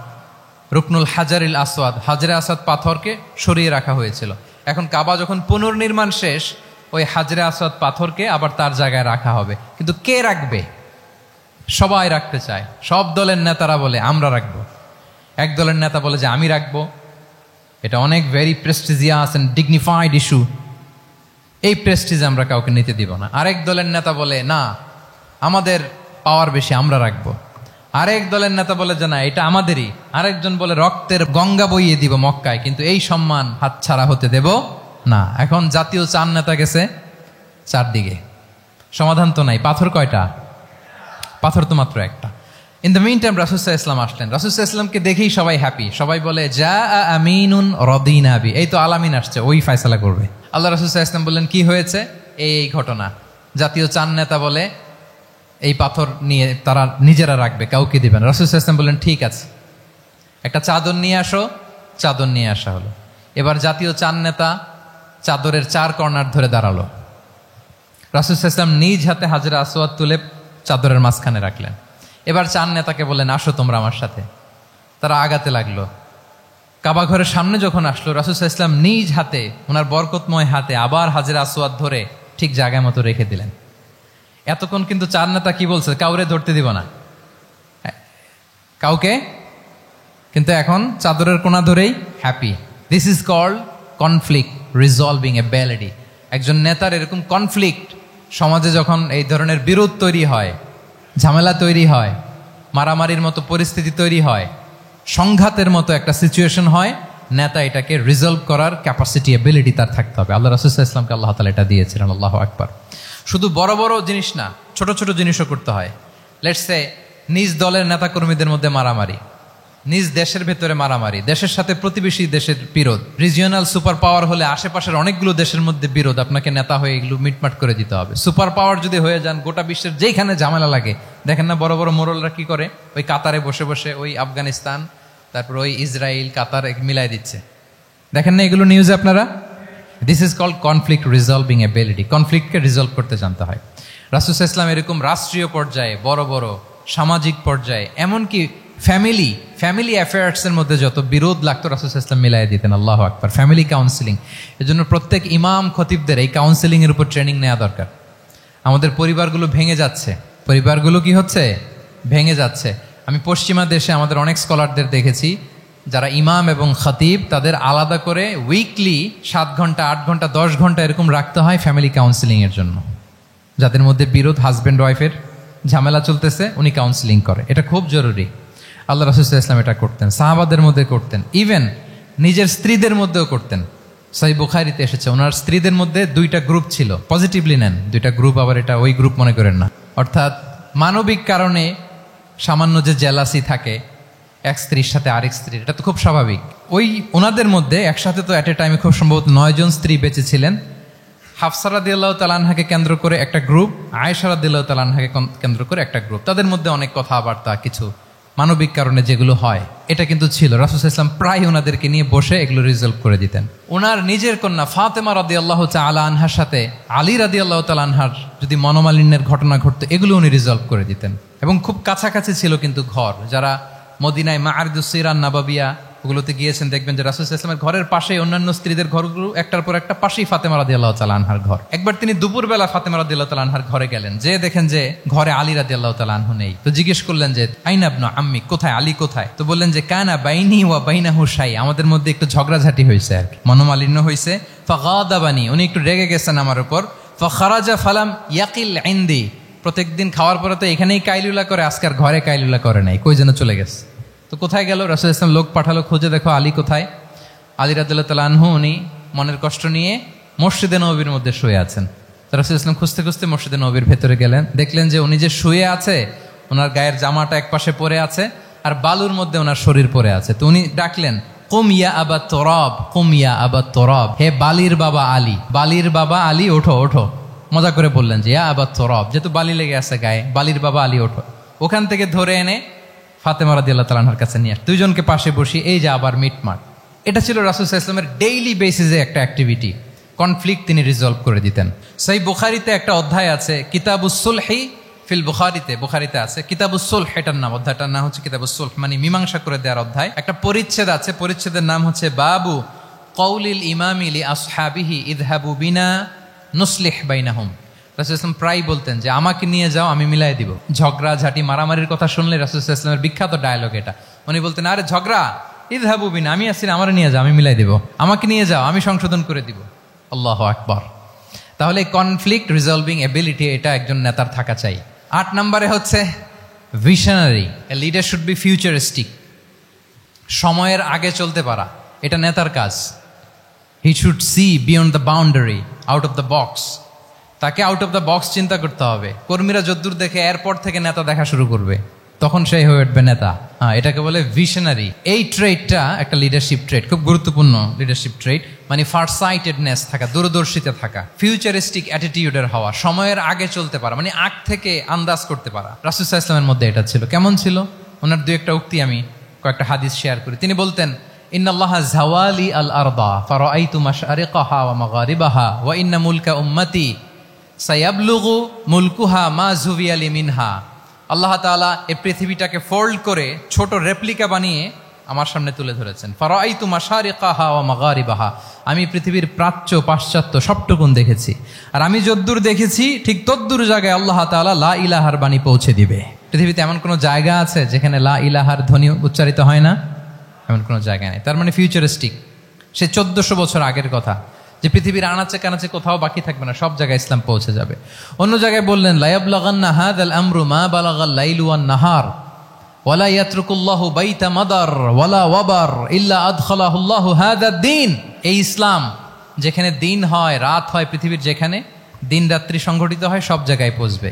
রুকনুল হাজারিল আসওয়াদ, হাজরে আসওয়াদ পাথরকে সরিয়ে রাখা হয়েছিল। এখন কাবা যখন পুনর্নির্মাণ শেষ, ওই হাজরে আসওয়াদ পাথরকে আবার তার জায়গায় রাখা হবে। কিন্তু কে রাখবে? সবাই রাখতে চায়। সব দলের নেতারা বলে আমরা রাখবো, এক দলের নেতা বলে যে আমি রাখবো। এটা অনেক very prestigious and dignified issue, এই প্রেস্টিজ আমরা কাউকে নিতে দিব না। আরেক দলের নেতা বলে না, আমাদের পাওয়ার বেশি, আমরা রাখবো। আরেক দলের নেতা বলে যে না, এটা আমাদেরই। আরেকজন বলে রক্তের গঙ্গা বইয়ে দিব মক্কায়, কিন্তু এই সম্মান হাতছাড়া হতে দেব না। এখন জাতীয় 4 নেতা গেছে 4 দিকে, সমাধান তো নাই। পাথর কয়টা? পাথর তো মাত্র একটা। ইন দ্য মিন টাইম রাসূল সাল্লাল্লাহু আলাইহি ওয়াসাল্লাম আসলেন। রাসূল সাল্লাল্লাহু আলাইহি ওয়াসাল্লামকে দেখেই সবাই হ্যাপি, সবাই বলে যা আমিনুন রদিনা বি, এই তো আলামিন আসছে, ওই ফয়সালা করবে। আল্লাহ রাসূল সাল্লাল্লাহু আলাইহি ওয়াসাল্লাম বললেন কি হয়েছে? এই ঘটনা। জাতীয় 4 নেতা বলে এই পাথর নিয়ে তারা নিজেরা রাখবে, কাউকে দিবেন। রাসূল সাল্লাল্লাহু আলাইহি ওয়াসাল্লাম বললেন ঠিক আছে, একটা চাদর নিয়ে আসো। চাদর নিয়ে আসা হলো। এবার জাতীয় চার নেতা চাদরের চার কর্নার ধরে দাঁড়ালো। রাসূল সাল্লাল্লাহু আলাইহি ওয়াসাল্লাম নিজ হাতে হাজরে আসওয়াদ তুলে চাদরের মাঝখানে রাখলেন। এবার চার নেতাকে বললেন, আসো তোমরা আমার সাথে। তারা আগাতে লাগলো। কাবা ঘরের সামনে যখন আসলো, রাসূল সাল্লাল্লাহু আলাইহি ওয়াসাল্লাম নিজ হাতে, ওনার বরকতময় হাতে আবার হাজরে আসওয়াদ ধরে ঠিক জায়গায় মতো রেখে দিলেন। এতক্ষণ কিন্তু চার নেতা কি বলছে, কাউরে ধরতে দিব না কাউকে, কিন্তু এখন চাদরের কোনা ধরেই happy. This is called conflict resolving ability. একজন নেতার এরকম কনফ্লিক্ট, সমাজে যখন এই ধরনের বিরোধ তৈরি হয়, ঝামেলা তৈরি হয়, মারামারির মতো পরিস্থিতি তৈরি হয়, সংঘাতের মতো একটা সিচুয়েশন হয়, নেতা এটাকে রিজলভ করার ক্যাপাসিটি এবিলিটি তার থাকতে হবে। আল্লাহ রাসূল সাল্লাল্লাহু আলাইহি ওয়াসাল্লামকে আল্লাহ তাআলা এটা দিয়েছিলেন। আল্লাহু আকবার। শুধু বড় বড় জিনিস না, ছোট ছোট জিনিসও করতে হয়। লেটস সে নিজ দলের নেতা কর্মীদের মধ্যে মারামারি, নিজ দেশের ভেতরে মারামারি, দেশের সাথে প্রতিবেশী দেশের বিরোধ, রিজিওনাল সুপার পাওয়ার হলে আশেপাশের অনেকগুলো দেশের মধ্যে বিরোধ, আপনাকে নেতা হয়ে এগুলো মিটমাট করে দিতে হবে। সুপার পাওয়ার যদি হয়ে যান, গোটা বিশ্বের যেখানে ঝামেলা লাগে, দেখেন না বড় বড় মোড়লরা কি করে, ওই কাতারে বসে বসে ওই আফগানিস্তান, তারপর ওই ইসরায়েল, কাতার মিলাই দিচ্ছে, দেখেন না এগুলো নিউজে আপনারা। This is called conflict resolving ability. কনফ্লিক্টকে রিজলভ করতে জানতে হয়। রাসূল সাল্লাল্লাহু আলাইহি ওয়াসাল্লাম এরকম রাষ্ট্রীয় পর্যায়ে, বড় বড় সামাজিক পর্যায়ে, এমনকি ফ্যামিলি অ্যাফেয়ার্সের মধ্যে যত বিরোধ লাগতো, রাসূল সাল্লাল্লাহু আলাইহি ওয়াসাল্লাম মিলাই দিতেন। আল্লাহু আকবার। ফ্যামিলি কাউন্সিলিং, এজন্য প্রত্যেক ইমাম খতিবদের এই কাউন্সিলিং এর উপর ট্রেনিং নেওয়া দরকার। আমাদের পরিবারগুলো ভেঙে যাচ্ছে, পরিবারগুলো কি হচ্ছে, ভেঙে যাচ্ছে। আমি পশ্চিমা দেশে আমাদের অনেক স্কলারদের দেখেছি, যারা ইমাম এবং খতিব, তাদের আলাদা করে উইকলি 7 ঘন্টা 8 ঘন্টা 10 ঘন্টা এরকম রাখতে হয় ফ্যামিলি কাউন্সিলিং এর জন্য। যাদের মধ্যে বিরোধ, হাজব্যান্ড ওয়াইফের ঝামেলা চলতেছে, উনি কাউন্সিলিং করে। এটা খুব জরুরি। আল্লাহ রাসূল সাল্লাল্লাহু আলাইহি ওয়াসাল্লাম এটা করতেন, সাহাবাদের মধ্যে করতেন, ইভেন নিজের স্ত্রীদের মধ্যেও করতেন। সহিহ বুখারীতে এসেছে, ওনার স্ত্রীদের মধ্যে 2টা গ্রুপ ছিল। পজিটিভলি নেন, 2টা গ্রুপ, আবার এটা ওই গ্রুপ মনে করেন না। অর্থাৎ মানবিক কারণে সামান্য যে জেলাসি থাকে এক স্ত্রীর সাথে আরেক স্ত্রীর, এটা তো খুব স্বাভাবিক। ওই ওনাদের মধ্যে একসাথে তো অ্যাট এ টাইমে খুব সম্ভবত 9 জন স্ত্রী বেঁচে ছিলেন। হাফসা রাদিয়াল্লাহু তাআলা আনহাকে কেন্দ্র করে একটা গ্রুপ, আয়েশা রাদিয়াল্লাহু তাআলা আনহাকে কেন্দ্র করে একটা গ্রুপ। তাদের মধ্যে অনেক কথাবার্তা, কিছু মানবিক কারণে যেগুলো হয়, এটা কিন্তু ছিল। রাসূল সাল্লাল্লাহু আলাইহি ওয়াসাল্লাম প্রায় ওনাদেরকে নিয়ে বসে এগুলো রিজলভ করে দিতেন। ওনার নিজের কন্যা ফাতেমা রাদিয়াল্লাহু তাআলা আনহার সাথে আলী রাদিয়াল্লাহু তাআলা আনহার যদি মনোমালিন্যের ঘটনা ঘটতো, এগুলো উনি রিজলভ করে দিতেন। এবং খুব কাছাকাছি ছিল কিন্তু ঘর। যারা মদিনায় মাআরিদুস সিরান নাবাবিয়া ওগুলোতে গিয়েছেন, দেখবেন যে রাসূল সাল্লাল্লাহু আলাইহি ওয়াসাল্লামের ঘরের পাশে অন্যান্য স্ত্রীদের ঘরগুলো একটার পর একটা, পাশেই ফাতেমা রাদিয়াল্লাহু তাআলা আনহার ঘর। একবার তিনি দুপুরবেলা ফাতেমা রাদিয়াল্লাহু তাআলা আনহার ঘরে গেলেন, যে দেখেন যে ঘরে আলী রাদিয়াল্লাহু তাআলা আনহু নেই। তো জিজ্ঞেস করলেন যে আইনা ইবনু আম্মি, কোথায় আলী, কোথায়? তো বললেন যে কানা বাইনি ওয়া বাইনাহু শাই, আমাদের মধ্যে একটু ঝগড়াঝাটি হয়েছে, আর কি মনোমালিন্য হয়েছে। ফাগাদাবানি, উনি একটু রেগে গেছেন আমার উপর। ফাখারাজা ফালাম ইয়াকিল ইনদি, প্রত্যেকদিন খাওয়ার পরে তো এখানেই কাইলুলা করে, আজকার ঘরে কাইলুলা করে নাই, কই যেন চলে গেছে। তো কোথায় গেল? রাসূল সাল্লাল্লাহু আলাইহি ওয়াসাল্লাম লোক পাঠালো, খুঁজে দেখো আলী কোথায়। আলী রাদিয়াল্লাহু তাআলা আনহু উনি মনের কষ্ট নিয়ে মসজিদে নববীর মধ্যে শুয়ে আছেন। তো রাসূল সাল্লাল্লাহু আলাইহি ওয়াসাল্লাম খুঁজতে খুঁজতে মসজিদে নববীর ভেতরে গেলেন, দেখলেন যে উনি যে শুয়ে আছে, ওনার গায়ের জামাটা এক পাশে পড়ে আছে, আর বালুর মধ্যে ওনার শরীর পড়ে আছে। তো উনি ডাকলেন, কুম ইয়া আবা তুরাব, কুম ইয়া আবা তুরাব, হে বালির বাবা আলী, বালির বাবা আলী, ওঠো ওঠো। মজা করে বললেন যে ইয়া আবা তুরাব, যেহেতু বালি লেগে আছে গায়ে, বালির বাবা আলী ওঠো। ওখান থেকে ধরে এনে ফাতেমা রাদিয়াল্লাহু তাআলা আনহার কাছে নিয়ে আসে, দুইজনকে পাশে বসিয়ে এই যে আবার মিটমাট। এটা ছিল রাসূল সাল্লাল্লাহু আলাইহি ওয়াসাল্লামের ডেইলি বেসিসে একটা অ্যাক্টিভিটি। কনফ্লিক্ট তিনি রিজলভ করে দিতেন। সহিহ বুখারীতে একটা অধ্যায় আছে, কিতাবুস সুলহি ফিল বুখারীতে আছে কিতাবুস সুলহ, এটার নাম, অধ্যায়টার নাম হচ্ছে কিতাবুস সুলহ, মানে মীমাংসা করে দেওয়ার অধ্যায়। একটা পরিচ্ছেদ আছে, পরিচ্ছেদের নাম হচ্ছে বাবু কওলিল ইমামি লি আসহাবিহি ইযহাবু বিনা নুসলিহ বাইনাহুম। রাসূল সাল্লাল্লাহু আলাইহি ওয়াসাল্লাম প্রায় বলতেন যে আমাকে নিয়ে যাও, আমি মিলাই দিব। ঝগড়া ঝাঁটি মারামারির কথা শুনলে রাসূল সাল্লাল্লাহু আলাইহি ওয়াসাল্লামের বিখ্যাত ডায়লগ এটা। উনি বলতেন, আরে ঝগড়া, ইযহাবু বিনা, আমি আসি না, আমারে নিয়ে যাও, আমি মিলাই দিব। আমাকে নিয়ে যাও, আমি সংশোধন করে দিব। আল্লাহু আকবার। তাহলে কনফ্লিক্ট রিজলভিং এবিলিটি, এটা একজন নেতার থাকা চাই। 8 নম্বরে হচ্ছে visionary. A leader should be futuristic, সময়ের আগে চলতে পারা, এটা নেতার কাজ। He should see beyond the boundary, out of the box. তাকে আউট অফ দ্য বক্স চিন্তা করতে হবে। কর্মীরা যদ্দূর দেখে এরপর থেকে নেতা দেখা শুরু করবে, তখন সেই হয়ে উঠবে নেতা। এটাকে বলে ভিশনারি। এই ট্রেটটা একটা লিডারশিপ ট্রেট, খুব গুরুত্বপূর্ণ লিডারশিপ ট্রেট, মানে ফারসাইটেডনেস থাকা, দূরদর্শিতা থাকা, ফিউচারিস্টিক অ্যাটিটিউডের হওয়া, সময়ের আগে চলতে পারা, মানে আগ থেকে আন্দাজ করতে পারা। রাসূল সাল্লাল্লাহু আলাইহি ওয়াসাল্লামের মধ্যে এটা ছিল। কেমন ছিল? ওনার 2-1টা উক্তি আমি কয়েকটা হাদিস শেয়ার করি। তিনি বলতেন, ইন্নাল্লাহা জাওয়ালি আল আরদা ফারাআইতু মাশআরিকাহা ওয়া মাগারিবাহা ওয়া ইন্না মুলকা উম্মতি সায়াবলুগু মুলকুহা মা যুবিয়া লিমিনহা। আল্লাহ তাআলা এই পৃথিবীটাকে ফোল্ড করে ছোট রেপ্লিকা বানিয়ে আমার সামনে তুলে ধরেছেন। ফারাআইতু মাশারিকাহা ওয়া মাগারিবাহা, আমি পৃথিবীর প্রাচ্য পাশ্চাত্য সবটুকুন দেখেছি। আর আমি যদ্দূর দেখেছি ঠিক তদ্দূর জায়গায় আল্লাহ তাআলা লা ইলাহার বাণী পৌঁছে দিবে। পৃথিবীতে এমন কোনো জায়গা আছে যেখানে লা ইলাহার ধ্বনি উচ্চারিত হয় না? এমন কোনো জায়গা নেই। তার মানে ফিউচারিস্টিক, সে 1400 বছর আগের কথা, যে পৃথিবীর আনাচে কানাচে কোথাও বাকি থাকবে না, সব জায়গায় ইসলাম পৌঁছে যাবে। অন্য জায়গায় বললেন লা ইয়াবলাগান্না হাযাল আমরু মা বালাগাল লাইলু ওয়ান নাহার ওয়ালা ইয়াতরুকুল্লাহু বাইতা মাদার ওয়ালা ওয়াবার ইল্লা আদখালাহুল্লাহু হাযাদ দ্বীন। এই ইসলাম যেখানে দিন হয় রাত হয়, পৃথিবীর যেখানে দিন রাত্রি সংঘটিত হয়, সব জায়গায় পৌঁছবে।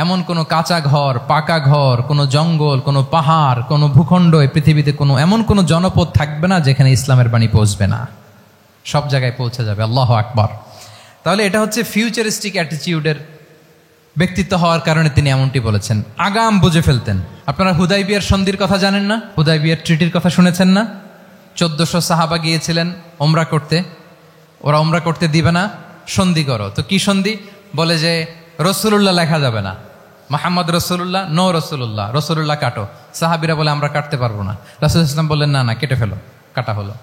এমন কোনো কাঁচা ঘর, পাকা ঘর, কোনো জঙ্গল, কোনো পাহাড়, কোনো ভূখণ্ড, এই পৃথিবীতে কোনো এমন কোনো জনপদ থাকবে না যেখানে ইসলামের বাণী পৌঁছবে না। সব জায়গায় পৌঁছে যাবে। আল্লাহু আকবার। তাহলে এটা হচ্ছে ফিউচারিস্টিক অ্যাটিটিউডের ব্যক্তিত্ব হওয়ার কারণে তিনি এমনটি বলেছেন। আগাম বুঝে ফেলতেন। আপনারা হুদাইবিয়ার সন্ধির কথা জানেন না? হুদাইবিয়ার ট্রিটির কথা শুনেছেন না? 1400 সাহাবা গিয়েছিলেন ওমরা করতে, ওরা ওমরা করতে দিবে না, সন্ধি করো। তো কি সন্ধি? বলে যে রসুলুল্লাহ লেখা যাবে না, মোহাম্মদ রসুল্লাহ, নো রসুল্লাহ, রসুল্লাহ কাটো। সাহাবিরা বলে আমরা কাটতে পারবো না। রাসূল ইসলাম বললেন না না, কেটে ফেলো। কাটা হলো।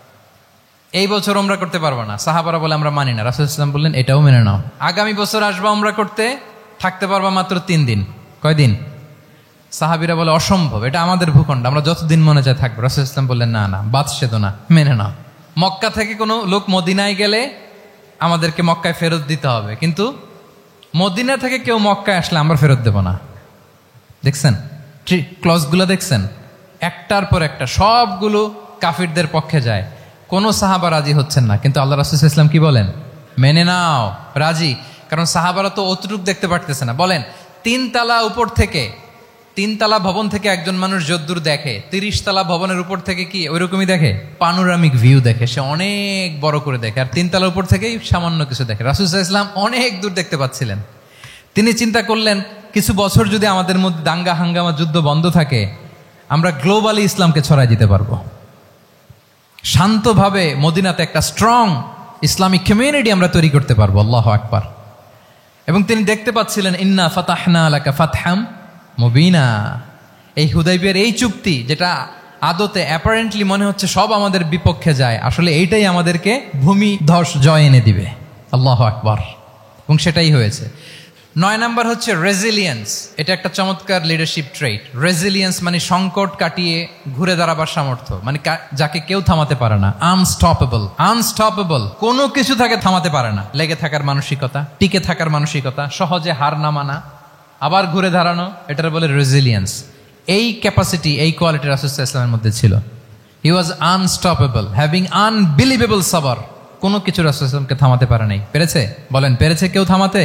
এই বছর ওমরা করতে পারবো না, সাহাবারা বলে আমরা মানি না। রাসূল ইসলাম বললেন এটাও মেনে নাও। আগামী বছর আসবা ওমরা করতে, থাকতে পারবা মাত্র 3 দিন। কয়দিন? সাহাবিরা বলে অসম্ভব, এটা আমাদের ভূখণ্ড, আমরা যতদিন মনে চায় থাকবো। রাসূল ইসলাম বললেন না না, বাদশাহ না, মেনে নাও। মক্কা থেকে কোনো লোক মদিনায় গেলে আমাদেরকে মক্কায় ফেরত দিতে হবে, কিন্তু মদিনা থেকে কেউ মক্কায় আসলে আমরা ফেরত দেব না। দেখছেন ক্লজগুলো? দেখছেন একটার পর একটা সবগুলো কাফিরদের পক্ষে যায়। কোনো সাহাবা রাজি হচ্ছেন না, কিন্তু আল্লাহ রাসূল সাল্লাল্লাহু আলাইহি ওয়াসাল্লাম কি বলেন? মেনে নাও, রাজি। কারণ সাহাবারা তো অতটুক দেখতে পারতেছে না। বলেন 3 তালা উপর থেকে, 3 তালা ভবন থেকে একজন মানুষ যদ্দূর দেখে, 30 তালা ভবনের উপর থেকে কি ওইরকমই দেখে? পানোরামিক ভিউ দেখে, সে অনেক বড় করে দেখে। আর 3 তালার উপর থেকেই সামান্য কিছু দেখে। রাসূল সাল্লাল্লাহু আলাইহি ওয়াসাল্লাম অনেক দূর দেখতে পাচ্ছিলেন। তিনি চিন্তা করলেন কিছু বছর যদি আমাদের মধ্যে দাঙ্গা হাঙ্গামা যুদ্ধ বন্ধ থাকে, আমরা গ্লোবালি ইসলামকে ছড়াই দিতে পারবো। শান্তভাবে মদিনাতে একটা স্ট্রং ইসলামিক কমিউনিটি আমরা তৈরি করতে পারবো। আল্লাহু আকবার। এবং তিনি দেখতে পাচ্ছিলেন ইন্না ফাতাহনা লাকা ফাতহাম মুবিনা, এই হুদাইবিয়ার এই চুক্তি, যেটা আদতে অ্যাপারেন্টলি মনে হচ্ছে সব আমাদের বিপক্ষে যায়, আসলে এইটাই আমাদেরকে ভূমি ধস জয় এনে দিবে। আল্লাহু আকবার। এবং সেটাই হয়েছে। 9 নাম্বার হচ্ছে রেজিলিয়েন্স। এটা একটা চমৎকার লিডারশিপ ট্রেট। রেজিলিয়েন্স মানে সংকট কাটিয়ে ঘুরে দাঁড়াবার সামর্থ্য, মানে যাকে কেউ থামাতে পারে না। আনস্টপেবল, আনস্টপেবল, কোনো কিছু তাকে থামাতে পারে না। লেগে থাকার মানসিকতা, টিকে থাকার মানসিকতা, সহজে হার না মানা, আবার ঘুরে দাঁড়ানো, এটার বলে রেজিলিয়েন্স। এই ক্যাপাসিটি, এই কোয়ালিটি রাসূল সাল্লাল্লাহু আলাইহি ওয়াসাল্লামের মধ্যে ছিল। হি ওয়াজ আনস্টপেবল, হ্যাভিং আনবিলিভেবল সাবর। কোনো কিছু রাসূল সাল্লাল্লাহু আলাইহি ওয়াসাল্লামকে থামাতে পারে নাই। পেরেছে? বলেন পেরেছে কেউ থামাতে?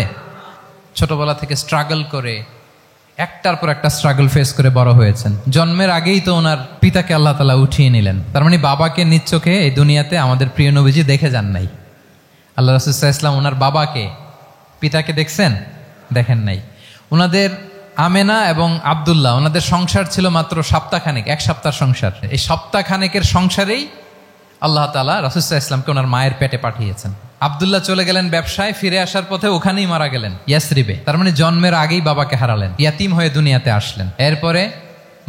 ছোটবেলা থেকে স্ট্রাগল করে একটার পর একটা স্ট্রাগল ফেস করে বড় হয়েছেন। জন্মের আগেই তো ওনার পিতাকে আল্লাহ তাআলা উঠিয়ে নিলেন। তার মানে বাবাকে নিজ চোখে এই দুনিয়াতে আমাদের প্রিয় নবীজি দেখে যান নাই। আল্লাহ রাসূল সাল্লাল্লাহু আলাইহি ওয়াসাল্লাম ওনার বাবাকে, পিতাকে দেখছেন? দেখেন নাই। ওনাদের আমেনা এবং আব্দুল্লাহ, ওনাদের সংসার ছিল মাত্র সপ্তাহখানেক, 1 সপ্তাহ সংসার। এই সপ্তাহখানেকের সংসারেই আল্লাহ তাআলা রাসূল সাল্লাল্লাহু আলাইহি ওয়াসাল্লামকে ওনার মায়ের পেটে পাঠিয়েছেন। আব্দুল্লাহ চলে গেলেন ব্যবসায়, ফিরে আসার পথে ওখানেই মারা গেলেন, ইয়াসরিবে। তার মানে জন্মের আগেই বাবাকে হারালেন, ইয়াতিম হয়ে দুনিয়াতে আসলেন। এরপরে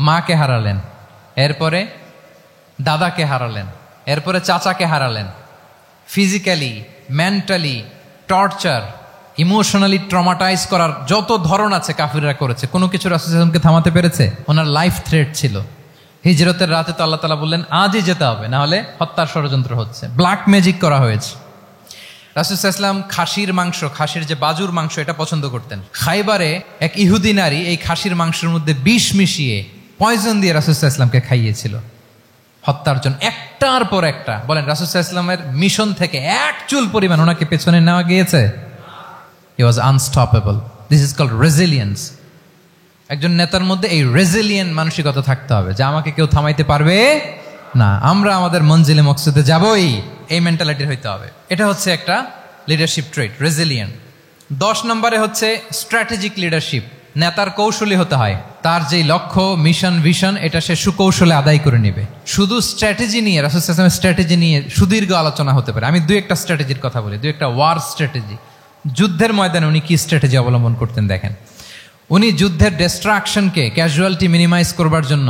মাকে হারালেন, এরপরে দাদাকে হারালেন, এরপরে চাচাকে হারালেন। Physically, mentally torture, emotionally traumatise করার যত ধরন আছে কাফিররা করেছে। কোনো কিছু রাসূল সাল্লাল্লাহু আলাইহি ওয়াসাল্লামকে থামাতে পেরেছে? ওনার লাইফ থ্রেট ছিল। হিজরতের রাতে তো আল্লাহ তাআলা বললেন আজই যেতে হবে, না হলে হত্যার ষড়যন্ত্র হচ্ছে, ব্ল্যাক ম্যাজিক করা হয়েছে। রাসূল সাল্লাল্লাহু আলাইহি ওয়াসাল্লাম খাসির মাংস, খাসির যে বাজুর মাংস, এটা পছন্দ করতেন। খাইবারে এক ইহুদি নারী এই খাসির মাংসের মধ্যে বিষ মিশিয়ে, পয়জন দিয়ে রাসূল সাল্লাল্লাহু আলাইহি ওয়াসাল্লামকে খাইয়েছিল হত্যার জন্য, একটার পর একটা। বলেন রাসূল সাল্লাল্লাহু আলাইহি ওয়াসাল্লামের মিশন থেকে এক চুল পরিমাণ ওনাকে পেছনে নেওয়া গিয়েছে? He was unstoppable. This is called resilience. একজন নেতার মধ্যে এই রেজিলিয়েন্ট মানসিকতা থাকতে হবে যে আমাকে কেউ থামাইতে পারবে না, আমরা আমাদের মঞ্জিলে মকসুদে যাবই, এই মেন্টালিটির হইতে হবে। এটা হচ্ছে একটা লিডারশিপ ট্রেট, রেজিলিয়েন্ট। 10 নম্বরে হচ্ছে স্ট্র্যাটেজিক লিডারশিপ। নেতার কৌশলী হতে হয়, তার যেই লক্ষ্য, মিশন, ভিশন, এটা সে সুকৌশলে আদায় করে নেবে। শুধু স্ট্র্যাটেজি নিয়ে, রাসূল সাল্লাল্লাহু আলাইহি ওয়াসাল্লামের স্ট্র্যাটেজি নিয়ে সুদীর্ঘ আলোচনা হতে পারে। আমি দুই একটা স্ট্র্যাটেজির কথা বলি, দুই একটা ওয়ার স্ট্র্যাটেজি। যুদ্ধের ময়দানে উনি কি স্ট্র্যাটেজি অবলম্বন করতেন দেখেন। উনি যুদ্ধের ডিস্ট্রাকশনকে, ক্যাজুয়ালিটি মিনিমাইজ করবার জন্য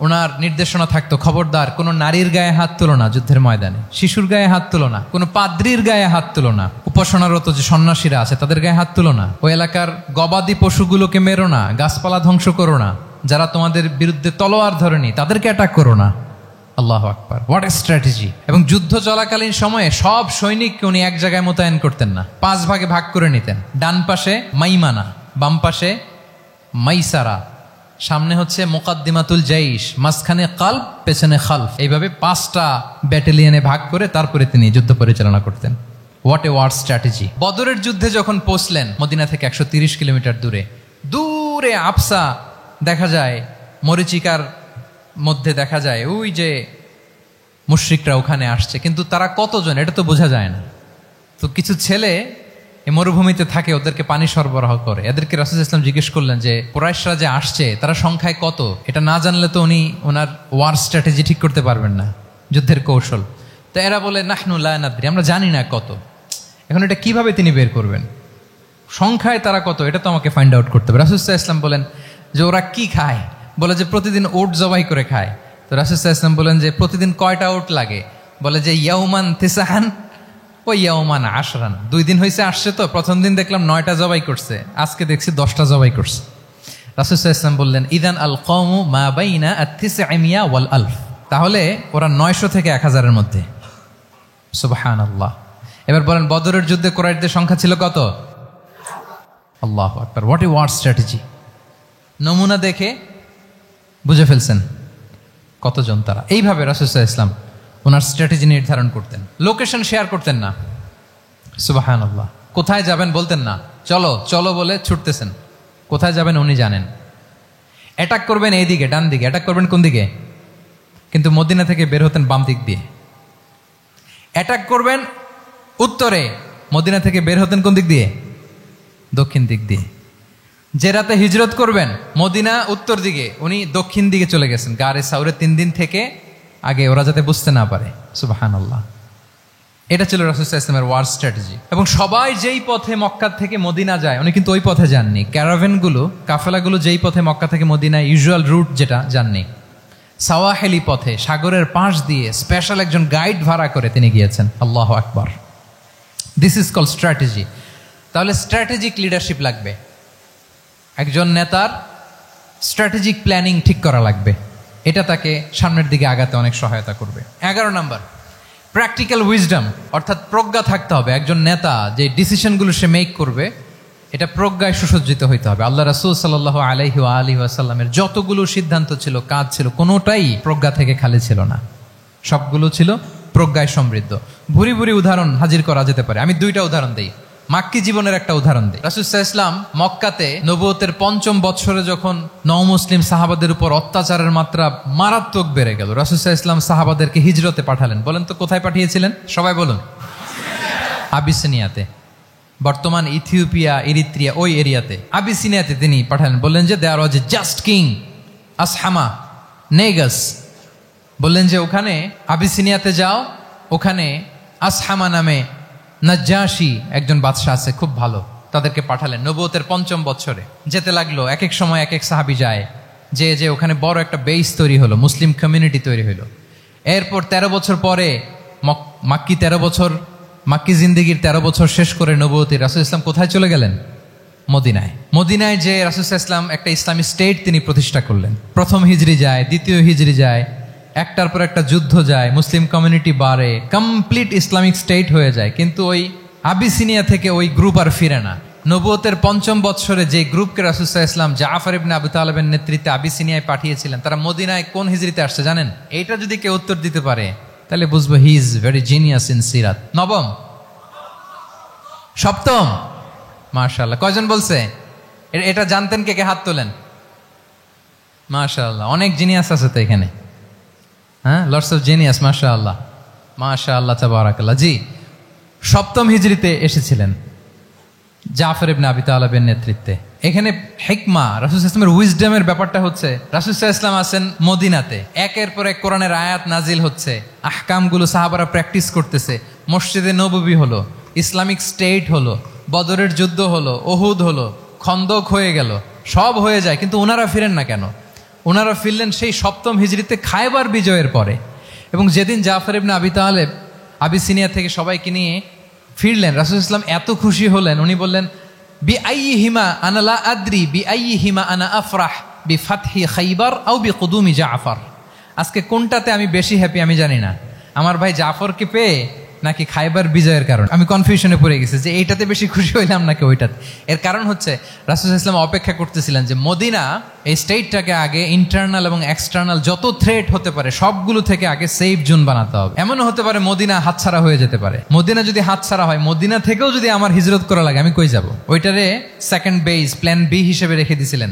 ওনার নির্দেশনা থাকতো, খবরদার কোনো নারীর গায়ে হাত তুলো না যুদ্ধের ময়দানে, শিশুর গায়ে হাত তুলো না, কোনো পাদ্রীর গায়ে হাত তুলো না, উপাসনারত যে সন্ন্যাসীরা আছে তাদের গায়ে হাত তুলো না, ওই এলাকার গবাদি পশুগুলোকে মেরো না, গাছপালা ধ্বংস করো না, যারা তোমাদের বিরুদ্ধে তলোয়ার ধরেনি তাদেরকে অ্যাটাক করো না। আল্লাহু আকবার, হোয়াট এ স্ট্র্যাটেজি! এবং যুদ্ধ চলাকালীন সময়ে সব সৈনিককে উনি এক জায়গায় মোতায়েন করতেন না, 5 ভাগে ভাগ করে নিতেন। ডান পাশে মাইমানা, বাম পাশে মাইসারা, সামনে হচ্ছে মুকাদ্দিমাতুল জাইশ, মাঝখানে কালব, পেছনে খালফ। এইভাবে 5টা ব্যাটালিয়নে ভাগ করে তারপরে তিনি যুদ্ধ পরিচালনা করতেন। What a war strategy! বদরের যুদ্ধে যখন পৌঁছলেন মদিনা থেকে 130 কিলোমিটার দূরে, দূরে আফসা দেখা যায়, মরিচিকার মধ্যে দেখা যায় ওই যে মুশরিকরা ওখানে আসছে, কিন্তু তারা কতজন এটা তো বোঝা যায় না। তো কিছু ছেলে এই মরুভূমিতে থাকে, ওদেরকে পানি সরবরাহ করে। এদেরকে রাসূল সাল্লাল্লাহু আলাইহি ওয়াসাল্লাম জিজ্ঞেস করলেন যে কুরাইশরা যে আসছে তারা সংখ্যায় কত? এটা না জানলে তো উনি ওনার ওয়ার স্ট্র্যাটেজি ঠিক করতে পারবেন না, যুদ্ধের কৌশল। তো এরা বলে নাহনু লা নাদরি, আমরা জানি না কত। এখন এটা কিভাবে তিনি বের করবেন? সংখ্যায় তারা কত এটা তো আমাকে ফাইন্ড আউট করতে হবে। রাসূল সাল্লাল্লাহু আলাইহি ওয়াসাল্লাম বলেন যে ওরা কি খায়? বলে যে প্রতিদিন ওট জবাই করে খায়। তো রাসূল সাল্লাল্লাহু আলাইহি ওয়াসাল্লাম বলেন যে প্রতিদিন কয়টা ওট লাগে? বলে যে ইয়াউমান তিসআন ওই ইয়াউমান আশরান। 2 দিন হয়েছে আসছে, তো প্রথম দিন দেখলাম 9টা জবাই করছে, আজকে দেখছি 10টা জবাই করছে। রাসূল সাল্লাল্লাহু আলাইহি ওয়াসাল্লাম বললেন ইদান আল কওমু মা বাইনা আত-তিসআমিয়া ওয়াল আলফ, তাহলে ওরা 900 থেকে 1000-এর মধ্যে। সুবহানাল্লাহ। এবার বলেন বদরের যুদ্ধে কুরাইশদের সংখ্যা ছিল কত? আল্লাহু আকবার, হোয়াট এ ওয়ার স্ট্র্যাটেজি! নমুনা দেখে বুঝে ফেলছেন কতজন তারা। এইভাবে রাসূল সাল্লাল্লাহু আলাইহি ওয়াসাল্লাম ওনার স্ট্র্যাটেজি নির্ধারণ করতেন। লোকেশন শেয়ার করতেন না। সুবহানাল্লাহ। কোথায় যাবেন বলতেন না, চলো চলো বলে ছুটতেছেন। কোথায় যাবেন উনি জানেন। অ্যাটাক করবেন এই দিকে, ডান দিকে। অ্যাটাক করবেন কোন দিকে? কিন্তু মদিনা থেকে বের হতেন বাম দিক দিয়ে। অ্যাটাক করবেন উত্তরে, মদিনা থেকে বের হতেন কোন দিক দিয়ে? দক্ষিণ দিক দিয়ে। যে রাতে হিজরত করবেন মদিনা উত্তর দিকে, উনি দক্ষিণ দিকে চলে গেছেন গারে সাউরে 3 দিন থেকে আগে, ওরা যাতে বুঝতে না পারে। সুবহানাল্লাহ। এটা ছিল রাসূল সাল্লাল্লাহু আলাইহি ওয়াসাল্লামের ওয়ার স্ট্র্যাটেজি। এবং সবাই যেই পথে মক্কা থেকে মদিনা যায় উনি কিন্তু ওই পথে যাননি। ক্যারাভেনগুলো, কাফেলাগুলো যেই পথে মক্কা থেকে মদিনায় ইউজুয়াল রুট যেটা, যাননি। সাওয়াহেলি পথে, সাগরের পাশ দিয়ে স্পেশাল একজন গাইড ভাড়া করে তিনি গিয়েছেন। আল্লাহু আকবার। This is called strategy. তাহলে স্ট্র্যাটেজিক লিডারশিপ লাগবে। একজন নেতার স্ট্র্যাটেজিক প্ল্যানিং ঠিক করা লাগবে। এটা তাকে সামনের দিকে আগাতে অনেক সহায়তা করবে। 11 নম্বর, প্র্যাকটিক্যাল উইজডম, অর্থাৎ প্রজ্ঞা থাকতে হবে। একজন নেতা যে ডিসিশনগুলো সে মেক করবে এটা প্রজ্ঞায় সুসজ্জিত হইতে হবে। আল্লাহ রাসূল সাল্লাল্লাহু আলাইহি ওয়া আলিহি ওয়াসাল্লামের যতগুলো সিদ্ধান্ত ছিল, কাজ ছিল, কোনোটাই প্রজ্ঞা থেকে খালি ছিল না, সবগুলো ছিল প্রজ্ঞায় সমৃদ্ধ। ভুরি ভুরি উদাহরণ হাজির করা যেতে পারে। আমি 2টা উদাহরণ দিই। মাক্কি জীবনের একটা উদাহরণ দিই। রাসূল সাল্লাল্লাহু আলাইহি ওয়াসাল্লাম মক্কাতে নবুয়তের 5ম বছরে যখন নও-মুসলিম সাহাবাদের উপর অত্যাচারের মাত্রা মারাত্মক বেড়ে গেল, রাসূল সাল্লাল্লাহু আলাইহি ওয়াসাল্লাম সাহাবাদেরকে হিজরতে পাঠালেন। বলেন তো কোথায় পাঠিয়েছিলেন? সবাই বলুন। আবিসিনিয়াতে, বর্তমান ইথিওপিয়া, এরিত্রিয়া, ওই এরিয়াতে আবিসিনিয়াতে তিনি পাঠালেন। বললেন যে দেয়ার ওয়াজ এ জাস্ট কিং আসহামা নেগাস। বললেন যে ওখানে আবিসিনিয়াতে যাও, ওখানে আসহামা নামে নাজ্জাশী একজন বাদশাহ আছে, খুব ভালো। তাদেরকে পাঠালেন নবুয়তের 5ম বছরে। যেতে লাগলো, এক এক সময় এক এক সাহাবী যায়, যে ওখানে বড় একটা বেস তৈরি হলো, মুসলিম কমিউনিটি তৈরি হলো। এরপর 13 বছর পরে মাক্কি জিন্দেগির 13 বছর শেষ করে নবুয়তের রাসূল ইসলাম কোথায় চলে গেলেন? মদিনায়। মদিনায় যে রাসূল ইসলাম একটা ইসলামী স্টেট তিনি প্রতিষ্ঠা করলেন। 1ম হিজরি যায়, 2য় হিজরি যায়, একটার পর একটা যুদ্ধ যায়, মুসলিম কমিউনিটি বাড়ে, কমপ্লিট ইসলামিক স্টেট হয়ে যায়। কিন্তু ওই আবিসিনিয়া থেকে ওই গ্রুপ আর ফিরে না। নবুয়তের 5ম বছরে যে গ্রুপকে রাসূল সাল্লাল্লাহু আলাইহি ওয়াসাল্লাম জাফর ইবনে আবু তালেবের নেতৃত্বে আবিসিনিয়ায় পাঠিয়েছিলেন, তারা মদিনায় কোন হিজরিতে আসছে জানেন? এইটা যদি কেউ উত্তর দিতে পারে তাহলে বুঝবো he is very genius in সিরাত। 9ম, 7ম। মাশাআল্লাহ। কয়জন বলছে? এটা জানতেন কে কে? হাত তোলেন। মাশাআল্লাহ, অনেক জিনিয়াস আছে তো এখানে। হ্যাঁ, লটস অফ জিনিয়াস। মাশাআল্লাহ, মাশাআল্লাহ, তাবারাকাল্লাহ। জি, 7ম হিজরিতে এসেছিলেন জাফর ইবনে আবি তালেবের নেতৃত্বে। এখানে হিকমা রাসূল ইসলামের উইজডমের ব্যাপারটা হচ্ছে, রাসূল ইসলাম আছেন মদিনাতে, একের পর এক কোরআনের আয়াত নাজিল হচ্ছে, আহকামগুলো সাহাবারা প্র্যাকটিস করতেছে, মসজিদে নববী হলো, ইসলামিক স্টেট হলো, বদরের যুদ্ধ হলো, ওহুদ হলো, খন্দক হয়ে গেল, সব হয়ে যায়, কিন্তু ওনারা ফিরেন না কেন? ওনারা ফিরলেন সেই 7ম হিজরিতে খায়বার বিজয়ের পরে। এবং যেদিন জাফর ইবনে আবি তালেব আবিসিনিয়া থেকে সবাইকে নিয়ে ফিরলেন, রাসূল ইসলাম এত খুশি হলেন, উনি বললেন, বি আইয়িহিমা আনা লা আদরি বি আইয়িহিমা আনা আফরাহ বি ফাতহি খাইবার আও বি কুদুমি জাফর। আজকে কোনটাতে আমি বেশি হ্যাপি আমি জানি না, আমার ভাই জাফরকে পেয়ে নাকি খাইবার বিজয়ের কারণ। আমি কনফিউশনে পড়ে গেছি যে এইটাতে বেশি খুশি হইলাম নাকি ওইটাতে। এর কারণ হচ্ছে রাসূল ইসলাম অপেক্ষা করতেছিলেন যে মদিনা এই স্টেটটাকে আগে ইন্টারনাল এবং এক্সটার্নাল যত থ্রেট হতে পারে সবগুলো থেকে আগে সেফ জোন বানাতে হবে। এমনও হতে পারে মদিনা হাতছাড়া হয়ে যেতে পারে। মদিনা যদি হাতছাড়া হয়, মদিনা থেকেও যদি আমার হিজরত করা লাগে, আমি কই যাব? ওইটারে সেকেন্ড বেস, প্ল্যান বি হিসেবে রেখে দিছিলেন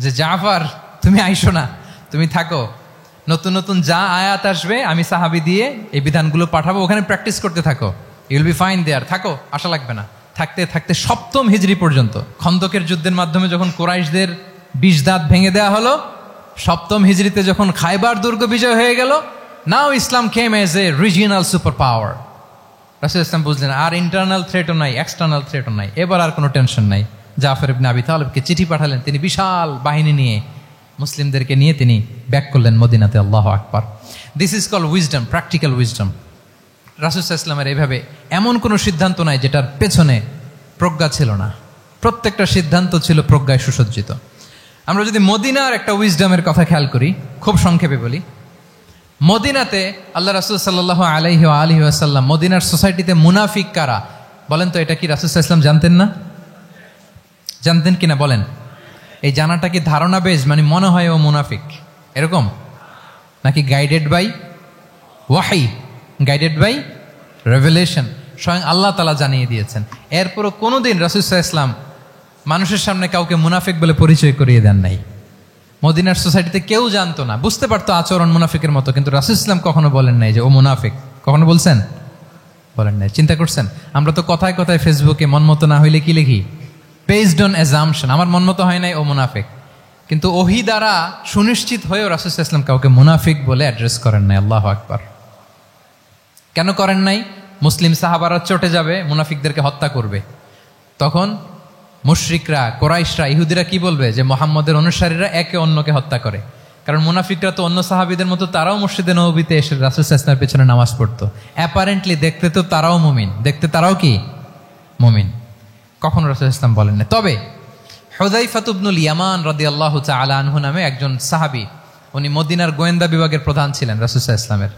যে জাফর তুমি আইসো না, তুমি থাকো, নতুন নতুন যা আয়াত আসবে আমি সাহাবি দিয়ে এই বিধানগুলো পাঠাবো, ওখানে প্র্যাকটিস করতে থাকো, ইউল বি ফাইন দেয়ার, থাকো, আশা লাগবে না। থাকতে থাকতে 7ম হিজরি পর্যন্ত, খন্দকের যুদ্ধের মাধ্যমে যখন কুরাইশদের 20 দাঁত ভেঙে দেওয়া হলো, 7ম হিজরিতে যখন খায়বার দুর্গ বিজয় হয়ে গেল, now Islam came as a regional super power. রাসূল ইসলাম বুঝলেন আর ইন্টারনাল থ্রেটও নাই, এক্সটার্নাল থ্রেটও নাই, এবার আর কোনো টেনশন নাই। জাফর ইবনে আবি তালেবকে চিঠি পাঠালেন, তিনি বিশাল বাহিনী নিয়ে মুসলিমদেরকে নিয়ে তিনি ব্যাক করলেন মদিনাতে। আল্লাহু আকবার। This is call wisdom, practical wisdom. রাসূল ইসলামের এইভাবে এমন কোনো সিদ্ধান্ত নাই যেটার পেছনে প্রজ্ঞা ছিল না, প্রত্যেকটা সিদ্ধান্ত ছিল প্রজ্ঞায় সুসজ্জিত। আমরা যদি মদিনার একটা উইজডমের কথা খেয়াল করি, খুব সংক্ষেপে বলি, মদিনাতে আল্লাহ রাসূল সাল্লাল্লাহু আলাইহি ওয়া আলিহি ওয়াসাল্লাম, মদিনার সোসাইটিতে মুনাফিক কারা বলেন তো? এটা কি রাসূল ইসলাম জানতেন না? জানতেন কিনা বলেন? এই জানাটা কি ধারণা বেশ, মানে মনে হয় ও মুনাফিক এরকম, নাকি গাইডেড বাই ওয়াহি, গাইডেড বাই রেভেলেশন? স্বয়ং আল্লাহ তাআলা জানিয়ে দিয়েছেন। এরপরও কোনোদিন রাসূল সাল্লাল্লাহু আলাইহি ওয়াসাল্লাম মানুষের সামনে কাউকে মুনাফিক বলে পরিচয় করিয়ে দেন নাই। মদিনার সোসাইটিতে কেউ জানতো না, বুঝতে পারতো আচরণ মুনাফিকের মতো, কিন্তু রাসূল ইসলাম কখনো বলেন নাই যে ও মুনাফিক। কখনো বলছেন? বলেন নাই। চিন্তা করছেন? আমরা তো কথায় কথায় ফেসবুকে মন মতো না হইলে কি লিখি? বেসড অন অ্যাজাম্পশন, আমার মন মতো হয় নাই, ও মুনাফিক। কিন্তু ওহী দ্বারা সুনিশ্চিত হয়েও রাসূল সাল্লাল্লাহু আলাইহি ওয়াসাল্লাম কাউকে মুনাফিক বলে অ্যাড্রেস করেন নাই। আল্লাহু আকবার। কেন করেন নাই? মুসলিম সাহাবারা চটে যাবে, মুনাফিকদেরকে হত্যা করবে, তখন মুশরিকরা, কোরাইশরা, ইহুদিরা কি বলবে? যে মুহাম্মদের অনুসারীরা একে অন্যকে হত্যা করে। কারণ মুনাফিকরা তো অন্য সাহাবীদের মতো তারাও মসজিদে নববীতে এসে রাসূল সাল্লাল্লাহু আলাইহি ওয়াসাল্লামের পেছনে নামাজ পড়তো। অ্যাপারেন্টলি দেখতে তো তারাও মুমিন, দেখতে তারাও কি মুমিন। কখনো রাসূল ইসলাম বলেন না। তবে হুযায়ফা ইবনুল ইয়ামান রাদিয়াল্লাহু তাআলা আনহু নামে একজন সাহাবী, উনি মদিনার গোয়েন্দা বিভাগের প্রধান ছিলেন রাসূল সাল্লাল্লাহু আলাইহি ওয়াসাল্লামের,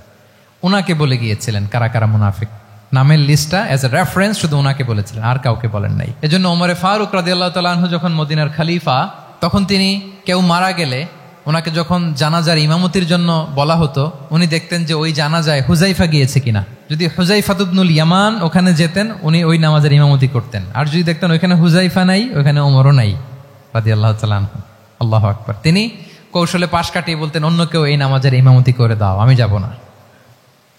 উনাকে বলে গিয়েছিলেন কারা কারা মুনাফিক। নামের লিস্টটা অ্যাজ এ রেফারেন্স শুধু ওনাকে বলেছিলেন, আর কাউকে বলেন নাই। এজন্য ওমরে ফারুক রাদিয়াল্লাহু তাআলা আনহু যখন মদিনার খলিফা, তখন তিনি কেউ মারা গেলে ওনাকে যখন জানাজার ইমামতির জন্য বলা হতো, উনি দেখতেন যে ওই জানাজায় হুযায়ফা গিয়েছে কিনা। যদি হুযায়ফা ইবনুল ইয়ামান ওখানে যেতেন, উনি ওই নামাজের ইমামতি করতেন। আর যদি দেখতেন ওইখানে হুযায়ফা নাই, ওইখানে ওমরও নাই রাদিয়াল্লাহু তাআলা আনহু, আল্লাহু আকবার, তিনি কৌশলে পাশ কাটিয়ে বলতেন অন্য কেউ এই নামাজের ইমামতি করে দাও, আমি যাব না।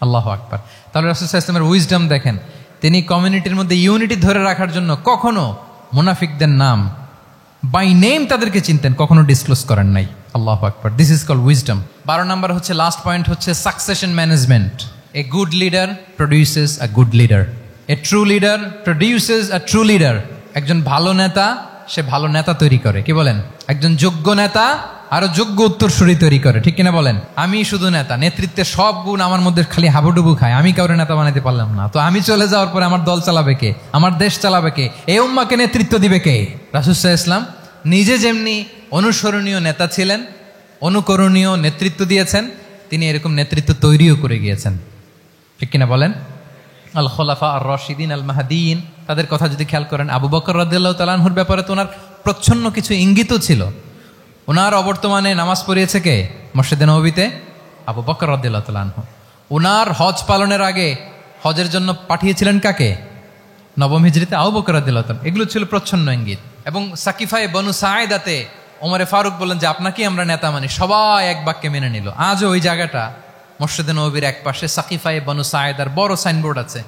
আল্লাহু আকবার। তাহলে রাসূল সাল্লাল্লাহু আলাইহি ওয়াসাল্লামের উইজডম দেখেন, তিনি কমিউনিটির মধ্যে ইউনিটি ধরে রাখার জন্য কখনো মুনাফিকদের নাম বাই নেম তাদেরকে চিনতেন, কখনো ডিসক্লোজ করেন নাই। আল্লাহু আকবার। This is called wisdom. 12 number হচ্ছে, লাস্ট পয়েন্ট হচ্ছে succession management. A good leader produces a good leader, a true leader produces a true leader. একজন ভালো নেতা সে ভালো নেতা তৈরি করে, কি বলেন? একজন যোগ্য নেতা আরো যোগ্য উত্তরসূরি তৈরি করে, ঠিক কিনা বলেন? আমি শুধু নেতা, নেতৃত্বের সব গুণ আমার মধ্যে খালি হাবুডুবু খায়, আমি কাউরে নেতা বানাতে পারলাম না, তো আমি চলে যাওয়ার পরে আমার দল চালাবে কে? আমার দেশ চালাবে কে? এই উম্মাহকে নেতৃত্ব দিবে কে? রাসূল সাল্লাল্লাহু আলাইহি ওয়াসাল্লাম নিজে যেমনি অনুসরণীয় নেতা ছিলেন, অনুকরণীয় নেতৃত্ব দিয়েছেন, তিনি এরকম নেতৃত্ব তৈরিও করে গিয়েছেন, ঠিক কিনা বলেন? আল খোলাফা আর রশিদিন আল মাহদিন, তাদের কথা যদি খেয়াল করেন, আবু বকর রাদিয়াল্লাহু তাআলা আনহুর ব্যাপারে তো ওনার প্রচ্ছন্ন কিছু ইঙ্গিতও ছিল। ওনার অবর্তমানে নামাজ পড়িয়েছে কে মসজিদে নববীতে? আবু বকর রাদিয়াল্লাহু তাআলা আনহু। ওনার হজ পালনের আগে হজের জন্য পাঠিয়েছিলেন কাকে? নবম হিজরিতে আবু বকর রাদিয়াল্লাহু তাআলা। এগুলো ছিল প্রচ্ছন্ন ইঙ্গিত। এবং সাকিফায়ে বনু সাঈদাতে ওমরে ফারুক বললেন যে আপনাকেই আমরা নেতা মানি, সবাই এক বাক্যে মেনে নিল। আজও ওই জায়গাটা মসজিদে নববীর এক পাশে সাকিফায়ে বনু সাঈদার বড় সাইনবোর্ড আছে,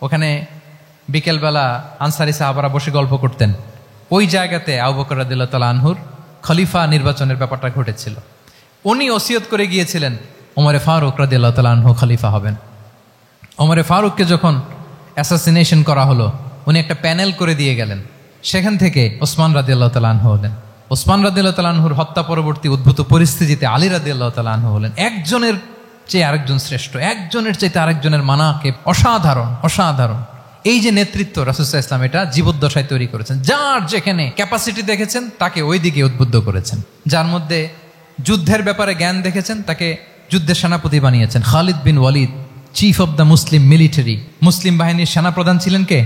ওখানে বিকেলবেলা আনসারি সাহাবারা বসে গল্প করতেন। ওই জায়গাতে আবু বকর রাদিয়াল্লাহু তাআলা আনহুর খলিফা নির্বাচনের ব্যাপারটা ঘটেছিল। উনি ওসিয়ত করে গিয়েছিলেন ওমরে ফারুক রাদিয়াল্লাহু তাআলা আনহু খলিফা হবেন। ওমরে ফারুককে যখন অ্যাসাসিনেশন করা হলো, উনি একটা প্যানেল করে দিয়ে গেলেন। সেখান থেকে ওসমান রাদিয়াল্লাহু তাআলা আনহু হলেন। ওসমান রাদিয়াল্লাহু তাআলা আনহুর হত্যা পরবর্তী উদ্ভূত পরিস্থিতিতে আলী রাদিয়াল্লাহু তাআলা আনহু হলেন। একজনের চেয়ে আরেকজন শ্রেষ্ঠ, একজনের চাইতে আরেকজনের মানাকে অসাধারণ অসাধারণ। এই যে নেতৃত্ব রাসূল সাল্লাল্লাহু আলাইহি ওয়াসাল্লাম এটা জীবদ্দশায় তৈরি করেছেন। যার যেখানে ক্যাপাসিটি দেখেছেন তাকে ওই দিকে উদ্বুদ্ধ করেছেন। যার মধ্যে যুদ্ধের ব্যাপারে জ্ঞান দেখেছেন তাকে যুদ্ধের সেনাপতি বানিয়েছেন। Khalid bin Walid, chief of the Muslim military, মুসলিম বাহিনীর সেনাপ্রধান ছিলেন কে?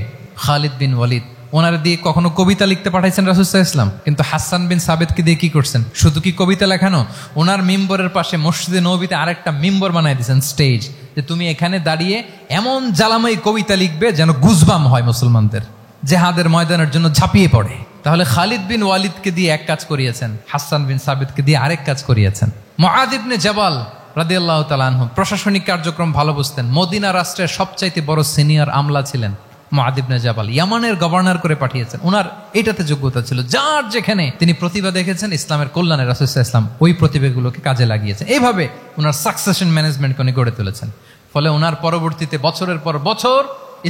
খালিদ বিন ওয়ালিদ। ওনার দিয়ে কখনো কবিতা লিখতে পাঠাইছেন রাসূল সাল্লাল্লাহু আলাইহি ওয়াসাল্লাম, কিন্তু হাসান বিন সাবিতকে দিয়ে কি করছেন? শুধু কি কবিতা লেখানো, ওনার মিম্বরের পাশে মসজিদে নববীতে আরেকটা মিম্বর বানাই দিয়েছেন, স্টেজ, যে তুমি এখানে দাঁড়িয়ে এমন জ্বালাময়ী কবিতা লিখবে যেন গুজবাম হয় মুসলমানদের, জেহাদের ময়দানের জন্য ঝাঁপিয়ে পড়ে। তাহলে খালিদ বিন ওয়ালিদকে দিয়ে এক কাজ করিয়েছেন, হাসান বিন সাবিতকে দিয়ে আরেক কাজ করিয়েছেন। মুআয ইবনে জাবাল রাদিয়াল্লাহু তাআলা আনহু প্রশাসনিক কার্যক্রম ভালো বুঝতেন। মদিনা রাষ্ট্রের সবচাইতে বড় সিনিয়র আমলা ছিলেন মুআয ইবনে জাবাল, ইয়ামানের গভর্নর করে পাঠিয়েছেন। ওনার এটাতে যোগ্যতা ছিল। যার যেখানে তিনি প্রতিভা দেখেছেন ইসলামের কল্যাণে রাসূল সাল্লাল্লাহু আলাইহি ওয়াসাল্লাম ওই প্রতিভাগুলোকে কাজে লাগিয়েছেন। এইভাবে ওনার সাকসেশন ম্যানেজমেন্টকে উনি গড়ে তুলেছেন। ফলে ওনার পরবর্তীতে বছরের পর বছর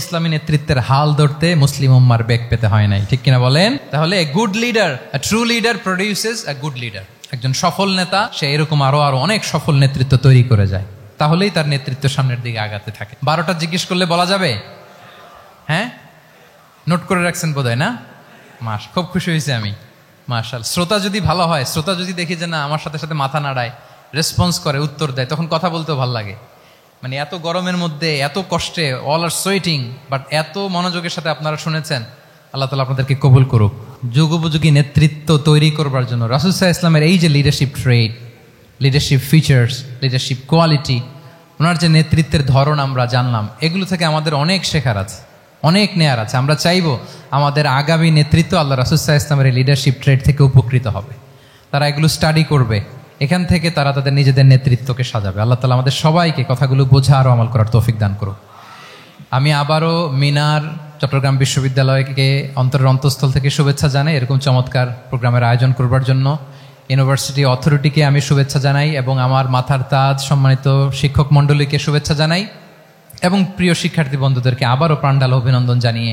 ইসলামী নেতৃত্বের হাল ধরতে মুসলিম উম্মার বেগ পেতে হয় নাই, ঠিক কিনা বলেন? তাহলে good leader, true leader produces এ গুড লিডার। একজন সফল নেতা সে এরকম আরো অনেক সফল নেতৃত্ব তৈরি করে যায়, তাহলেই তার নেতৃত্ব সামনের দিকে আগাতে থাকে। 12টা জিজ্ঞেস করলে বলা যাবে? হ্যাঁ, নোট করে রাখছেন বোধহয় না? খুব খুশি হয়েছে আমি, মাশাআল্লাহ। শ্রোতা যদি ভালো হয়, শ্রোতা যদি দেখি যে না আমার সাথে সাথে মাথা নাড়ায়, রেসপন্স করে, উত্তর দেয়, তখন কথা বলতেও ভালো লাগে। মানে এত গরমের মধ্যে এত কষ্টে, অল আর সোয়েটিং, বাট এত মনোযোগের সাথে আপনারা শুনেছেন। আল্লাহ তাআলা আপনাদেরকে কবুল করুক। যুগোপযোগী নেতৃত্ব তৈরি করবার জন্য রাসূল সাল্লাল্লাহু আলাইহি ওয়াসাল্লামের এই যে লিডারশিপ ট্রেট, লিডারশিপ ফিচার্স, লিডারশিপ কোয়ালিটি, ওনার যে নেতৃত্বের ধরন আমরা জানলাম, এগুলো থেকে আমাদের অনেক শেখার আছে, অনেক নেয়ার আছে। আমরা চাইবো আমাদের আগামী নেতৃত্ব আল্লাহ রাসূল সাল্লাল্লাহু আলাইহি ওয়াসাল্লামের লিডারশিপ ট্রেট থেকে উপকৃত হবে। তারা এগুলো স্টাডি করবে, এখান থেকে তারা তাদের নিজেদের নেতৃত্বকে সাজাবে। আল্লাহ তাআলা আমাদের সবাইকে কথাগুলো বোঝা আর আমল করার তৌফিক দান করুক। আমি আবারও মিনার চট্টগ্রাম বিশ্ববিদ্যালয়কে অন্তরের অন্তঃস্থল থেকে শুভেচ্ছা জানাই এরকম চমৎকার প্রোগ্রামের আয়োজন করবার জন্য। ইউনিভার্সিটি অথরিটিকে আমি শুভেচ্ছা জানাই এবং আমার মাথার তাজ সম্মানিত শিক্ষক মণ্ডলীকে শুভেচ্ছা জানাই এবং প্রিয় শিক্ষার্থী বন্ধুদেরকে আবারও প্রাণঢাল অভিনন্দন জানিয়ে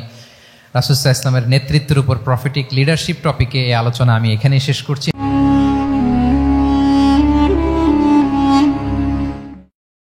রাসূল সাল্লাল্লাহু আলাইহি ওয়াসাল্লামের নেতৃত্বের উপর প্রফিটিক লিডারশিপ টপিকে এই আলোচনা আমি এখানেই শেষ করছি।